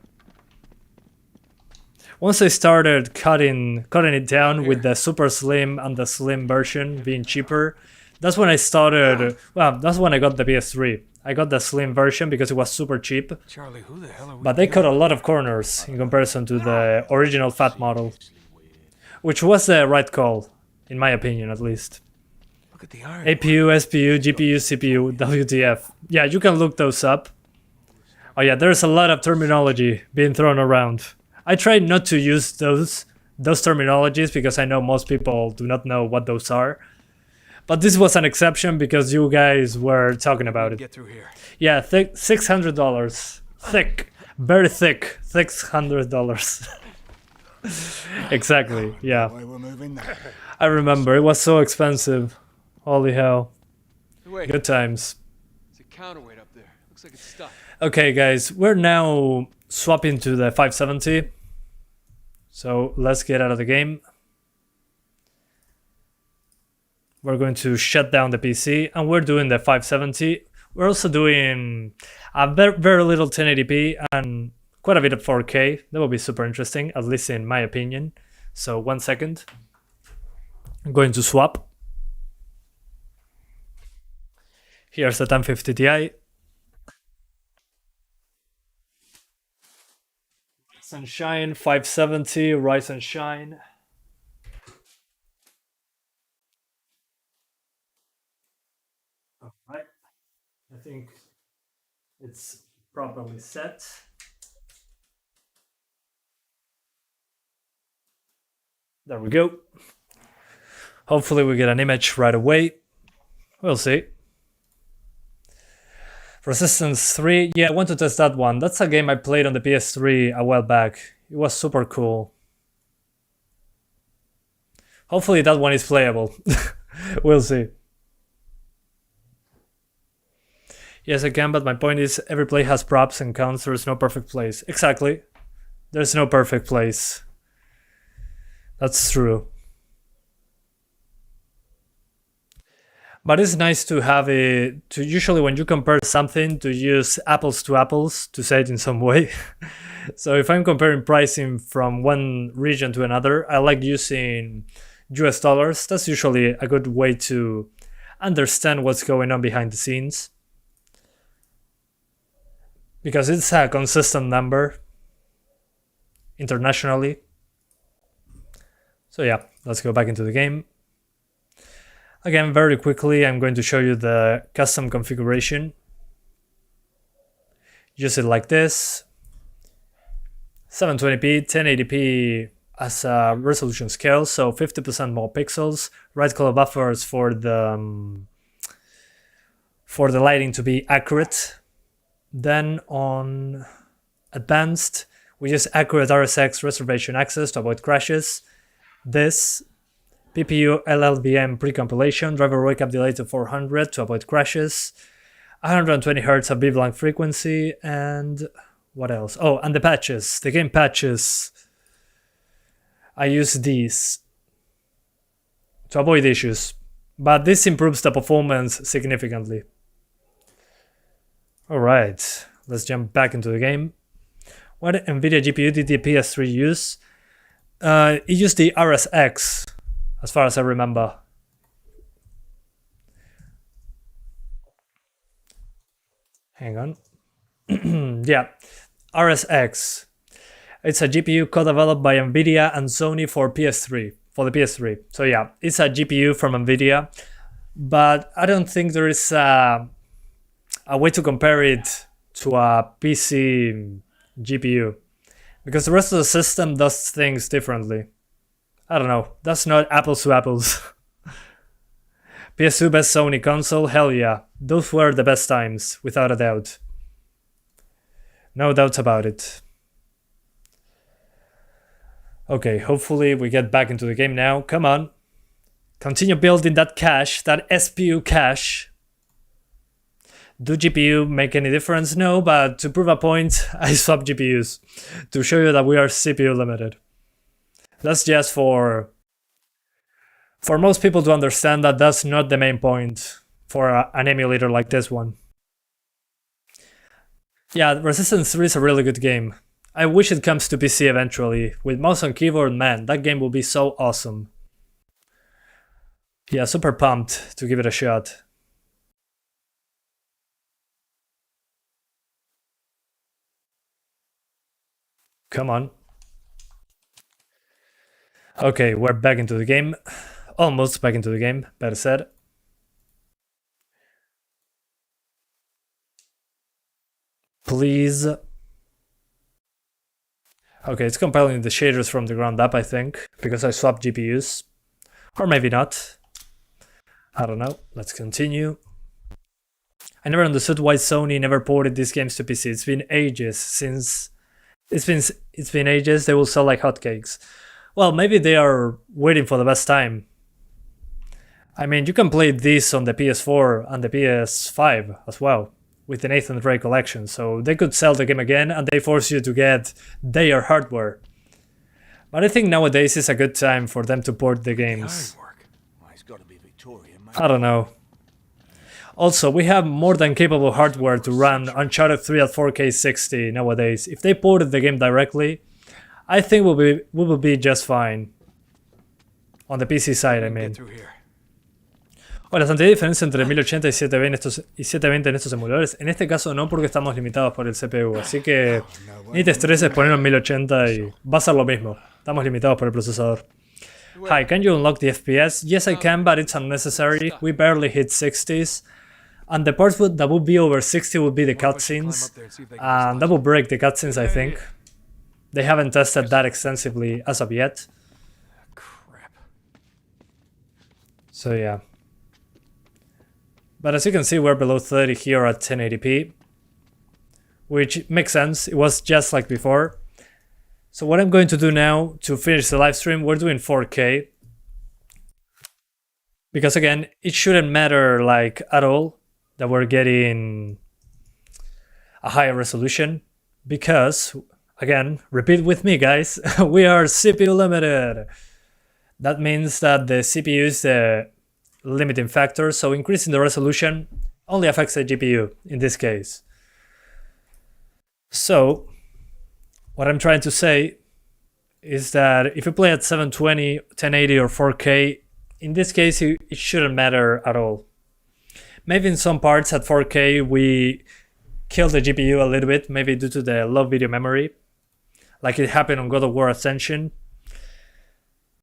Once they started cutting it down with the super slim and the slim version being cheaper, that's when I started, well, that's when I got the PS3. I got the slim version because it was super cheap, Charlie, who the hell are we? but they cut a lot of corners in comparison to the original fat model, which was the right call, in my opinion at least. Look at the iron. APU, SPU, GPU, CPU, WTF. Yeah, you can look those up. Oh yeah, there's a lot of terminology being thrown around. I try not to use those terminologies because I know most people do not know what those are. But this was an exception because you guys were talking about it. Get through here. Yeah, $600. Thick. Very thick. $600. Exactly, yeah. Way we're moving now. I remember, it was so expensive. Holy hell. Wait, Good times. it's a counterweight up there. Looks like it's stuck. Okay, guys, we're now swapping to the 570. So let's get out of the game. We're going to shut down the PC and we're doing the 570. We're also doing a very little 1080p and quite a bit of 4K. That will be super interesting, at least in my opinion. So 1 second. I'm going to swap. Here's the 1050 Ti. Ryzen Shine 570, Ryzen Shine. Alright, I think it's properly set. There we go. Hopefully we get an image right away. We'll see. Resistance 3, yeah, I want to test that one. That's a game I played on the PS3 a while back. It was super cool. Hopefully that one is playable. We'll see. Yes, I can, but my point is every play has props and counts. There is no perfect place. Exactly. There's no perfect place. That's true. But it's nice to have it, to usually when you compare something, to use apples to apples, to say it in some way. So if I'm comparing pricing from one region to another, I like using US dollars. That's usually a good way to understand what's going on behind the scenes. Because it's a consistent number internationally. So yeah, let's go back into the game. Again, very quickly, I'm going to show you the custom configuration. Use it like this. 720p, 1080p as a resolution scale, so 50% more pixels, right color buffers for the lighting to be accurate. Then on advanced, we use accurate RSX reservation access to avoid crashes. This PPU LLVM pre-compilation, driver wake up delay to 400 to avoid crashes, 120 Hz of blank frequency, and what else? Oh, and the patches, the game patches. I use these to avoid issues, but this improves the performance significantly. Alright, let's jump back into the game. What NVIDIA GPU did the PS3 use? It used the RSX, as far as I remember. Hang on. Yeah, RSX. It's a GPU co-developed by NVIDIA and Sony for PS3, for the PS3. So yeah, it's a GPU from NVIDIA, but I don't think there is a way to compare it to a PC GPU, because the rest of the system does things differently. I don't know, that's not apples to apples. PS2 best Sony console, hell yeah, those were the best times, without a doubt. No doubt about it. Okay, hopefully we get back into the game now. Come on. Continue building that cache, that SPU cache. Do GPU make any difference? No, but to prove a point, I swap GPUs to show you that we are CPU limited. That's just for most people to understand that that's not the main point for an emulator like this one. Yeah, Resistance 3 is a really good game. I wish it comes to PC eventually. With mouse and keyboard, man, that game will be so awesome. Yeah, super pumped to give it a shot. Come on. Okay, we're back into the game. Almost back into the game, better said. Please. Okay, it's compiling the shaders from the ground up, I think, because I swapped GPUs. Or maybe not. I don't know. Let's continue. I never understood why Sony never ported these games to PC. It's been ages since... It's been ages. They will sell like hotcakes. Well, maybe they are waiting for the best time. I mean, you can play this on the PS4 and the PS5 as well, with the Nathan Drake collection, so they could sell the game again and they force you to get their hardware. But I think nowadays is a good time for them to port the games. I don't know. Also, we have more than capable hardware to run Uncharted 3 at 4K 60 nowadays. If they ported the game directly, I think we will be just fine. On the PC side, I mean. Ahora, ¿bastante diferencia entre 1080 y 720 en estos emuladores? En este caso no, porque estamos limitados por el CPU, así que ni te estreses ponerlo en 1080 y va a ser lo mismo. Estamos limitados por el procesador. Hi, can you unlock the FPS? Yes, I can, but it's unnecessary. We barely hit 60s. And the parts that would be over 60 would be the cutscenes. And that will break the cutscenes, I think. They haven't tested that extensively as of yet. So yeah. But as you can see, we're below 30 here at 1080p, which makes sense. It was just like before. So what I'm going to do now to finish the live stream, we're doing 4K. Because again, it shouldn't matter like at all that we're getting a higher resolution. Because, again, repeat with me guys, we are CPU limited. That means that the CPU is the limiting factor, so increasing the resolution only affects the GPU in this case. So what I'm trying to say is that if you play at 720, 1080 or 4K, in this case it shouldn't matter at all. Maybe in some parts at 4K we kill the GPU a little bit, maybe due to the low video memory, like it happened on God of War Ascension,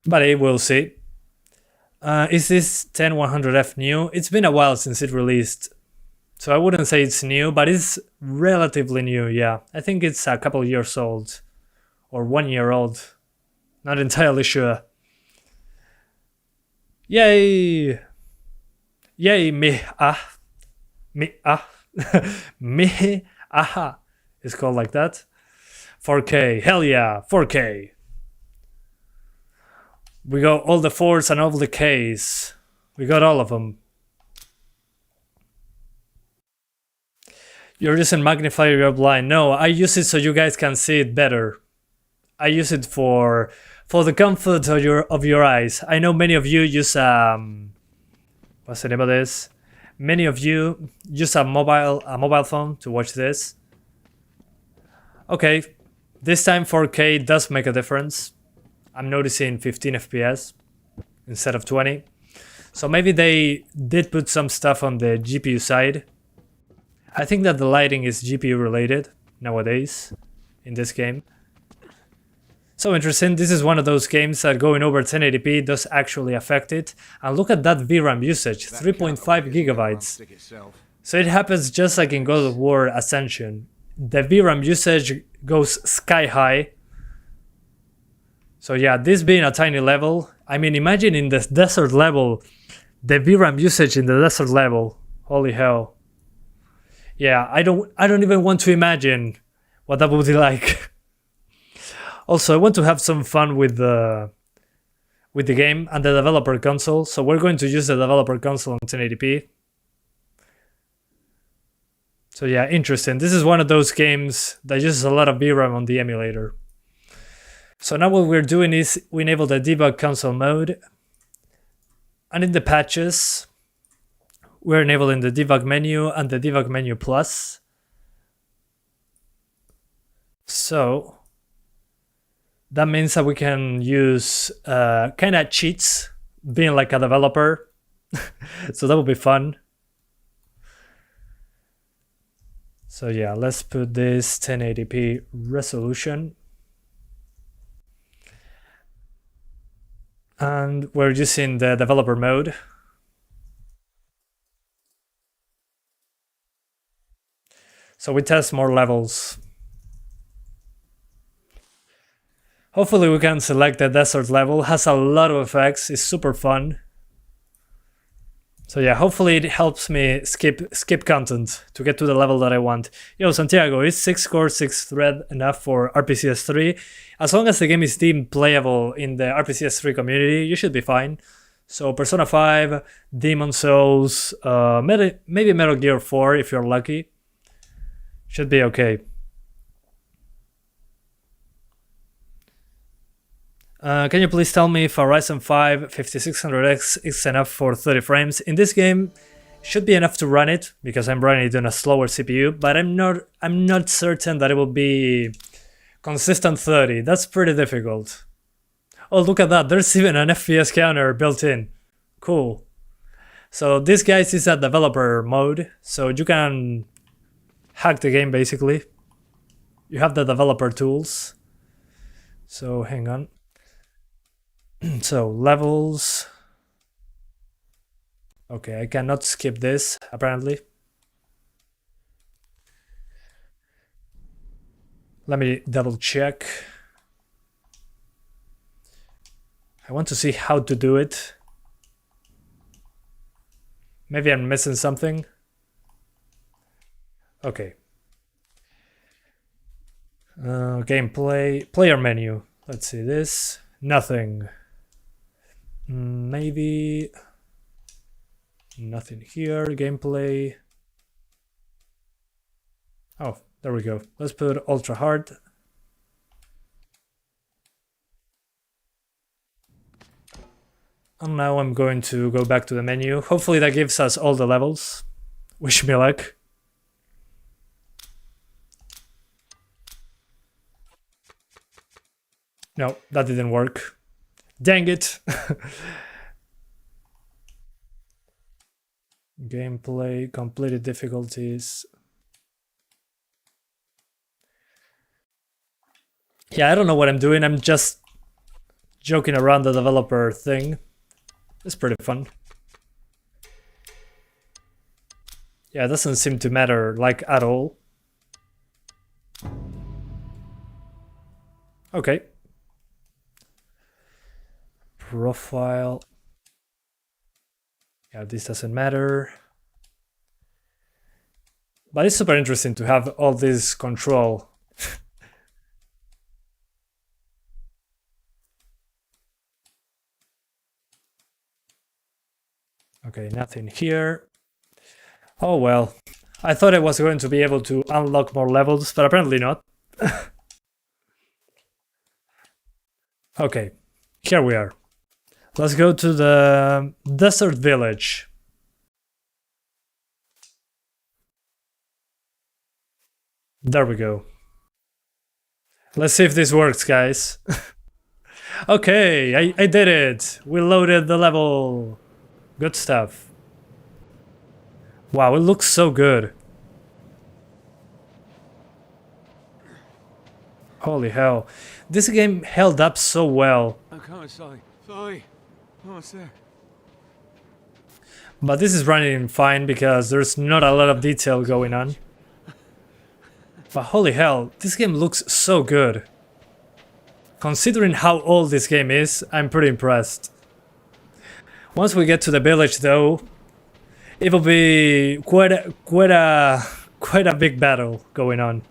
but we'll see. Is this 10100F new? It's been a while since it released, so I wouldn't say it's new, but it's relatively new, yeah. I think it's a couple years old, or 1 year old. Not entirely sure. Yay! Yay, me ah. Me ah. Me aha. It's called like that. 4K. Hell yeah, 4K. We got all the 4s and all the Ks. We got all of them. You're using magnifier, you're blind. No, I use it so you guys can see it better. I use it for the comfort of your eyes. I know many of you use what's the name of this? Many of you use a mobile phone to watch this. Okay, this time 4K does make a difference. I'm noticing 15 FPS instead of 20. So maybe they did put some stuff on the GPU side. I think that the lighting is GPU related nowadays in this game. So interesting, this is one of those games that going over 1080p does actually affect it. And look at that VRAM usage, 3.5 gigabytes. So it happens just like in God of War Ascension. The VRAM usage goes sky high. So yeah, this being a tiny level, I mean imagine in the desert level, the VRAM usage in the desert level, holy hell. Yeah, I don't even want to imagine what that would be like. Also, I want to have some fun with the game and the developer console, so we're going to use the developer console on 1080p. So yeah, interesting. This is one of those games that uses a lot of VRAM on the emulator. So now what we're doing is we enable the debug console mode, and in the patches, we're enabling the debug menu and the debug menu plus. So that means that we can use kind of cheats, being like a developer. So that would be fun. So yeah, let's put this 1080p resolution. And we're using the developer mode. So we test more levels. Hopefully we can select the desert level. Has a lot of effects, it's super fun. So yeah, hopefully it helps me skip content to get to the level that I want. Yo, Santiago, is 6 core 6 thread enough for RPCS3? As long as the game is deemed playable in the RPCS3 community, you should be fine. So Persona 5, Demon Souls, maybe Metal Gear 4 if you're lucky. Should be okay. Can you please tell me if a Ryzen 5 5600X is enough for 30 frames? In this game, it should be enough to run it because I'm running it on a slower CPU, but I'm not certain that it will be consistent 30. That's pretty difficult. Oh, look at that. There's even an FPS counter built in. Cool. So this, guys, is a developer mode, so you can hack the game basically. You have the developer tools. So hang on. So levels. Okay, I cannot skip this apparently. Let me double check. I want to see how to do it. Maybe I'm missing something. Okay. Gameplay, player menu. Let's see this. Nothing. Maybe nothing here. Gameplay. Oh, there we go. Let's put ultra hard. And now I'm going to go back to the menu. Hopefully that gives us all the levels. Wish me luck. No, that didn't work. Dang it. Gameplay, completed difficulties. Yeah, I don't know what I'm doing. I'm just joking around the developer thing. It's pretty fun. Yeah, it doesn't seem to matter, like, at all. Okay. profile. Yeah, this doesn't matter. But it's super interesting to have all this control. Okay, nothing here. Oh well. I thought I was going to be able to unlock more levels, but apparently not. Okay, here we are. Let's go to the desert village. There we go. Let's see if this works, guys. Okay, I did it. We loaded the level. Good stuff. Wow, it looks so good. Holy hell. This game held up so well. I'm coming, Sully. Sully. Almost there. But this is running fine because there's not a lot of detail going on. But holy hell, this game looks so good. Considering how old this game is, I'm pretty impressed. Once we get to the village though, it will be quite a big battle going on.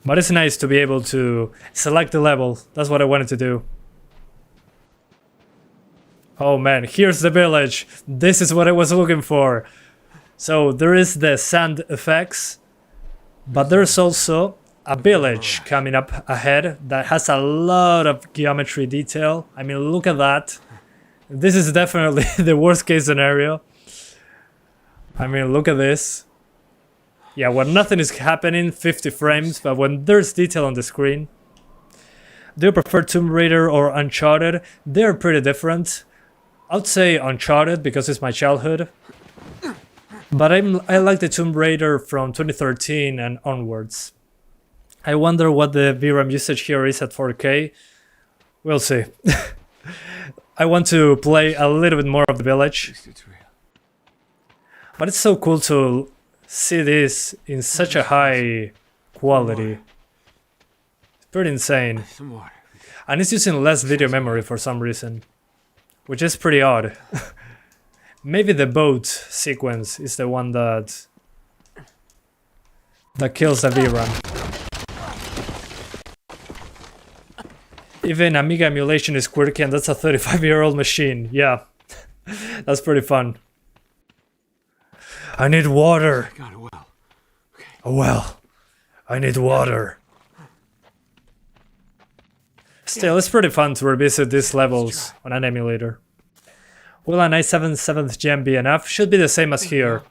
But it's nice to be able to select the level. That's what I wanted to do. Oh man, here's the village. This is what I was looking for. So there is the sand effects, but there's also a village coming up ahead that has a lot of geometry detail. I mean, look at that. This is definitely the worst case scenario. I mean, look at this. Yeah, when nothing is happening, 50 frames, but when there's detail on the screen. Do you prefer Tomb Raider or Uncharted? They're pretty different. I'd say Uncharted because it's my childhood. But I like the Tomb Raider from 2013 and onwards. I wonder what the VRAM usage here is at 4K. We'll see. I want to play a little bit more of the village. But it's so cool to see this in such a high quality. It's pretty insane. And it's using less video memory for some reason, which is pretty odd. Maybe the boat sequence is the one that kills the VRAM. Even Amiga emulation is quirky, and that's a 35-year-old machine. Yeah, that's pretty fun. I need water. I got a well. Okay. A well. I need water. Still, it's pretty fun to revisit these levels on an emulator. Will an i7 7th gen be enough? Should be the same as here.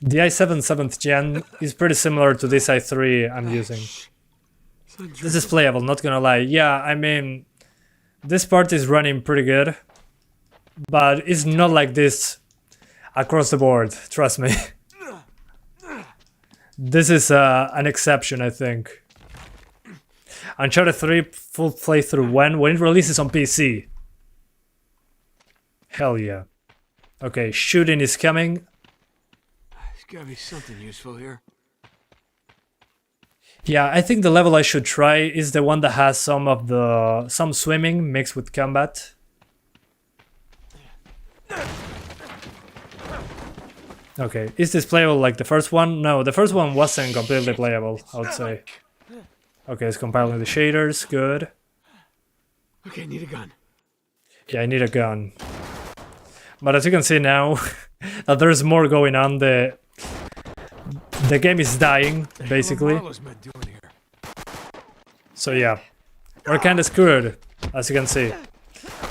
The i7 7th gen is pretty similar to this i3 I'm using. This is playable, not gonna lie. Yeah, I mean, this part is running pretty good, but it's not like this across the board, trust me. This is an exception, I think. Uncharted 3 full playthrough when it releases on PC. Hell yeah. Okay, shooting is coming. There's gotta be something useful here. Yeah, I think the level I should try is the one that has some swimming mixed with combat. Okay, is this playable like the first one? No, the first one wasn't completely playable, I would say. Okay, it's compiling the shaders, good. Okay, I need a gun. Yeah, I need a gun. But as you can see now, that there's more going on. The game is dying, basically. So yeah, we're kinda screwed, as you can see.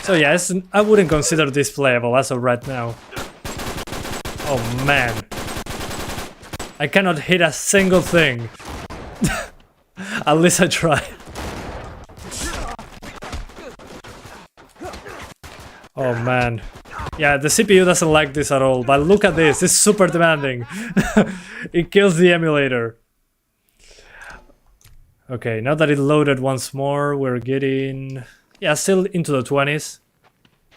So yeah, I wouldn't consider this playable as of right now. Oh man. I cannot hit a single thing. At least I try. Oh man. Yeah, the CPU doesn't like this at all, but look at this, it's super demanding. It kills the emulator. Okay, now that it loaded once more, we're getting... yeah, still into the 20s.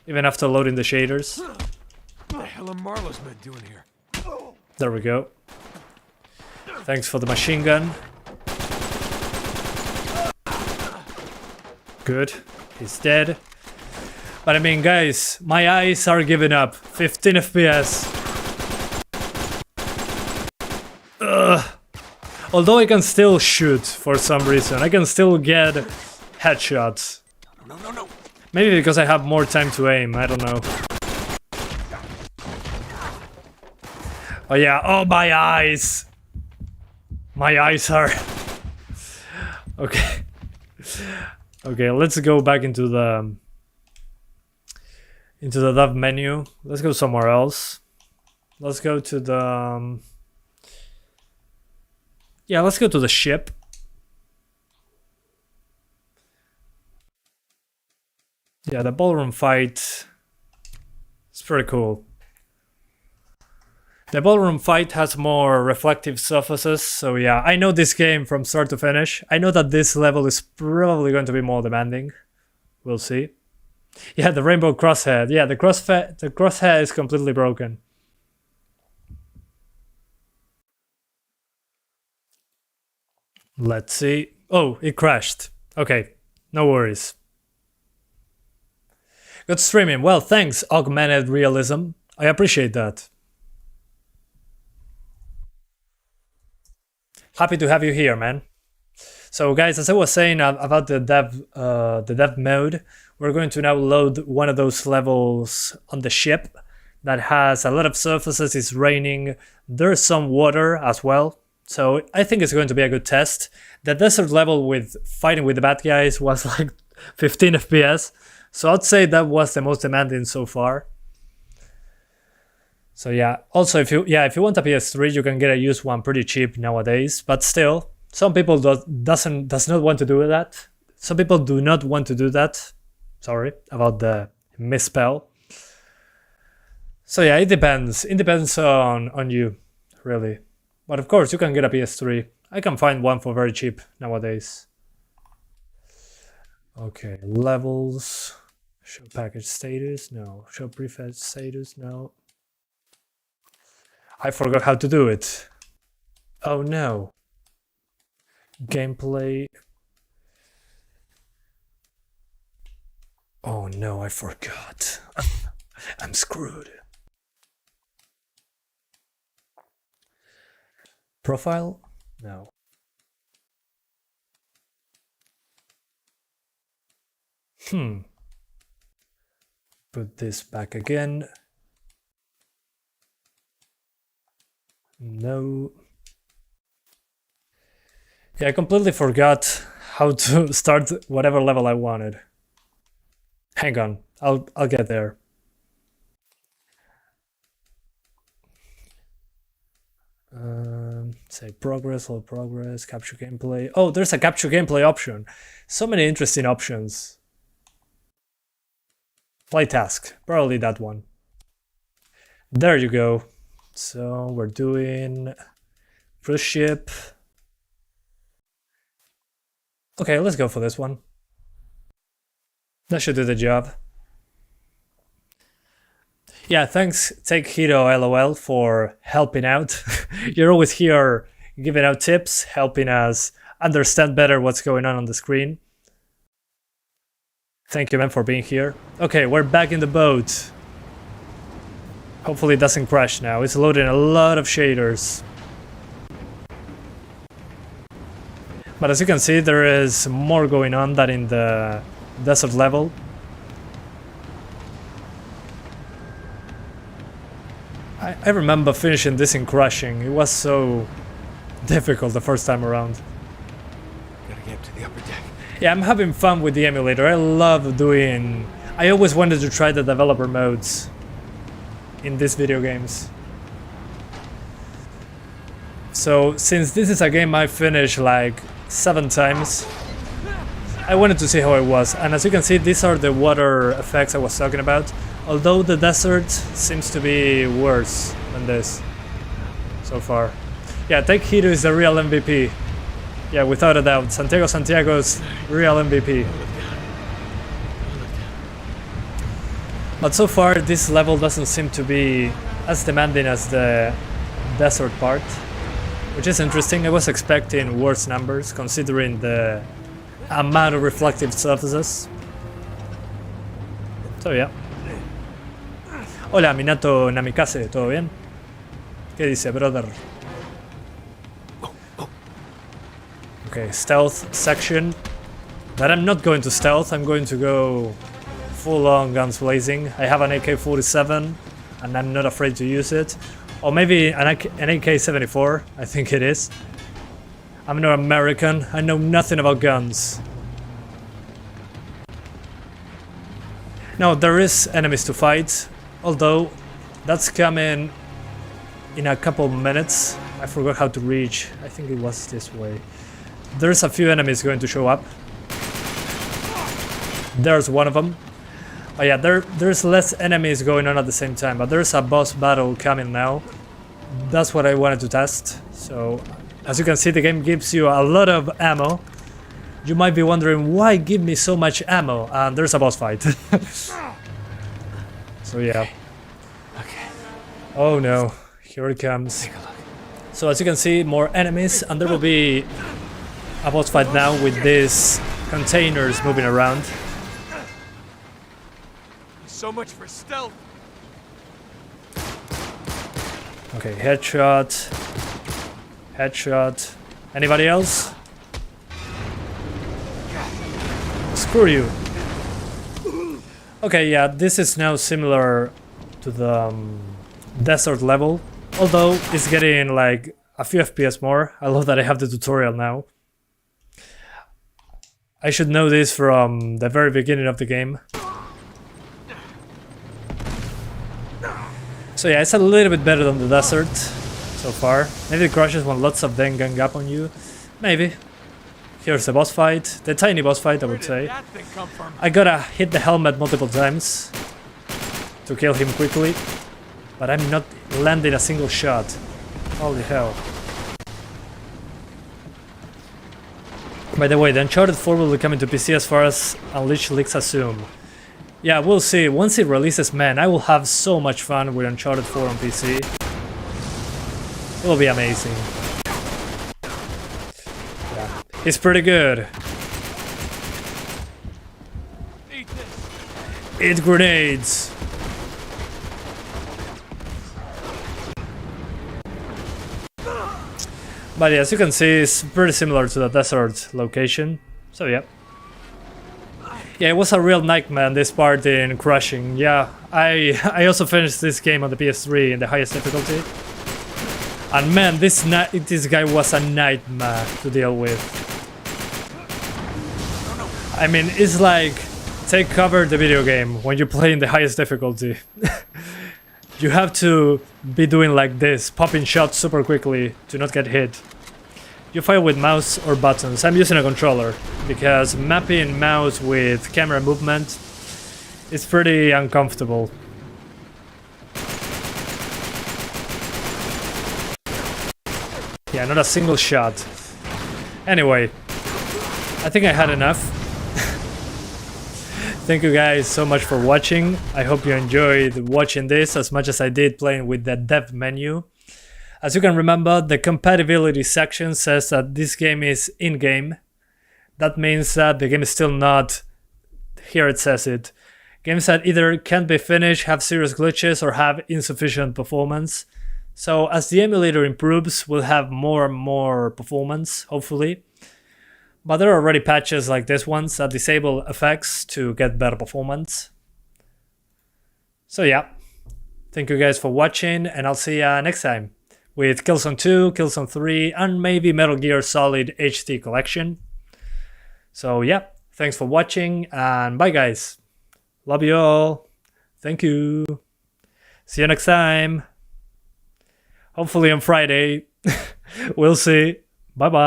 Even after loading the shaders. What the hell are Marlowe's men doing here? There we go. Thanks for the machine gun. Good. He's dead. But I mean, guys, my eyes are giving up. 15 FPS. Ugh. Although I can still shoot for some reason. I can still get headshots. No. Maybe because I have more time to aim. I don't know. Oh yeah. Oh, my eyes. My eyes are... Okay. Okay, let's go back into the dev menu. Let's go somewhere else. Let's go to the yeah, let's go to the ship. Yeah, the ballroom fight is pretty cool. The ballroom fight has more reflective surfaces, so yeah, I know this game from start to finish. I know that this level is probably going to be more demanding. We'll see. Yeah, the rainbow crosshead. Yeah, the crosshair is completely broken. Let's see. Oh, it crashed. Okay, no worries. Good streaming. Well, thanks, Augmented Realism. I appreciate that. Happy to have you here, man. So guys, as I was saying about the dev mode, we're going to now load one of those levels on the ship that has a lot of surfaces, it's raining, there's some water as well. So I think it's going to be a good test. The desert level with fighting with the bad guys was like 15 FPS. So I'd say that was the most demanding so far. So yeah, also if you want a PS3, you can get a used one pretty cheap nowadays, but still, some people does not want to do that. Some people do not want to do that. Sorry about the misspell. So yeah, it depends. It depends on you, really. But of course, you can get a PS3. I can find one for very cheap nowadays. Okay, levels. Show package status, no. Show prefetch status, no. I forgot how to do it. Oh no. Gameplay. Oh no, I forgot. I'm screwed. Profile? No. Put this back again. No. Yeah, I completely forgot how to start whatever level I wanted. Hang on, I'll get there. Say progress, all progress, capture gameplay. Oh, there's a capture gameplay option. So many interesting options. Play task, probably that one. There you go. So we're doing cruise ship. Okay, let's go for this one. That should do the job. Yeah, thanks Take Hito LOL for helping out. You're always here giving out tips, helping us understand better what's going on the screen. Thank you, man, for being here. Okay, we're back in the boat. Hopefully it doesn't crash now. It's loading a lot of shaders. But as you can see, there is more going on than in the desert level. I remember finishing this in crashing. It was so difficult the first time around. Gotta get to the upper deck. Yeah, I'm having fun with the emulator. I love doing... I always wanted to try the developer modes in these video games. So, since this is a game I finished like 7 times, I wanted to see how it was. And as you can see, these are the water effects I was talking about. Although the desert seems to be worse than this so far. Yeah, Take Hito is the real MVP. Yeah, without a doubt. Santiago's real MVP. But so far, this level doesn't seem to be as demanding as the desert part, which is interesting. I was expecting worse numbers considering the amount of reflective surfaces. So yeah. Hola, Minato Namikaze, ¿todo bien? ¿Qué dice, brother? Okay, stealth section. But I'm not going to stealth, I'm going to go full on guns blazing. I have an AK-47 and I'm not afraid to use it. Or maybe an AK-74, I think it is. I'm not American, I know nothing about guns. No, there is enemies to fight, although that's coming in a couple minutes. I forgot how to reach, I think it was this way. There's a few enemies going to show up. There's one of them. Oh yeah, there's less enemies going on at the same time, but there's a boss battle coming now. That's what I wanted to test. So, as you can see, the game gives you a lot of ammo. You might be wondering, why give me so much ammo? And there's a boss fight. So yeah. Okay. Oh no, here it comes. So as you can see, more enemies, and there will be a boss fight now with these containers moving around. So much for stealth. Okay, headshot. Headshot. Anybody else? Screw you. Okay, yeah, this is now similar to the desert level, although it's getting like a few FPS more. I love that I have the tutorial now. I should know this from the very beginning of the game. So yeah, it's a little bit better than the desert so far. Maybe it crashes when lots of them gang up on you. Maybe. Here's the boss fight. The tiny boss fight, I would say. That thing come from? I gotta hit the helmet multiple times to kill him quickly, but I'm not landing a single shot. Holy hell. By the way, the Uncharted 4 will be coming to PC as far as Unleashed leaks assume. Yeah, we'll see. Once it releases, man, I will have so much fun with Uncharted 4 on PC. It will be amazing. Yeah, it's pretty good. Eat this. Eat grenades. But yeah, as you can see, it's pretty similar to the desert location. So yeah. Yeah, it was a real nightmare, this part in crushing. Yeah, I also finished this game on the PS3 in the highest difficulty. And man, this guy was a nightmare to deal with. I mean, it's like take cover the video game when you play in the highest difficulty. You have to be doing like this, popping shots super quickly to not get hit. You fire with mouse or buttons. I'm using a controller because mapping mouse with camera movement is pretty uncomfortable. Yeah, not a single shot. Anyway, I think I had enough. Thank you guys so much for watching. I hope you enjoyed watching this as much as I did playing with the dev menu. As you can remember, the compatibility section says that this game is in-game. That means that the game is still not... Here it says it. Games that either can't be finished, have serious glitches, or have insufficient performance. So as the emulator improves, we'll have more and more performance, hopefully. But there are already patches like this ones that disable effects to get better performance. So yeah, thank you guys for watching, and I'll see ya next time with Killzone 2, Killzone 3, and maybe Metal Gear Solid HD Collection. So yeah, thanks for watching, and bye guys. Love you all. Thank you. See you next time. Hopefully on Friday. We'll see. Bye bye.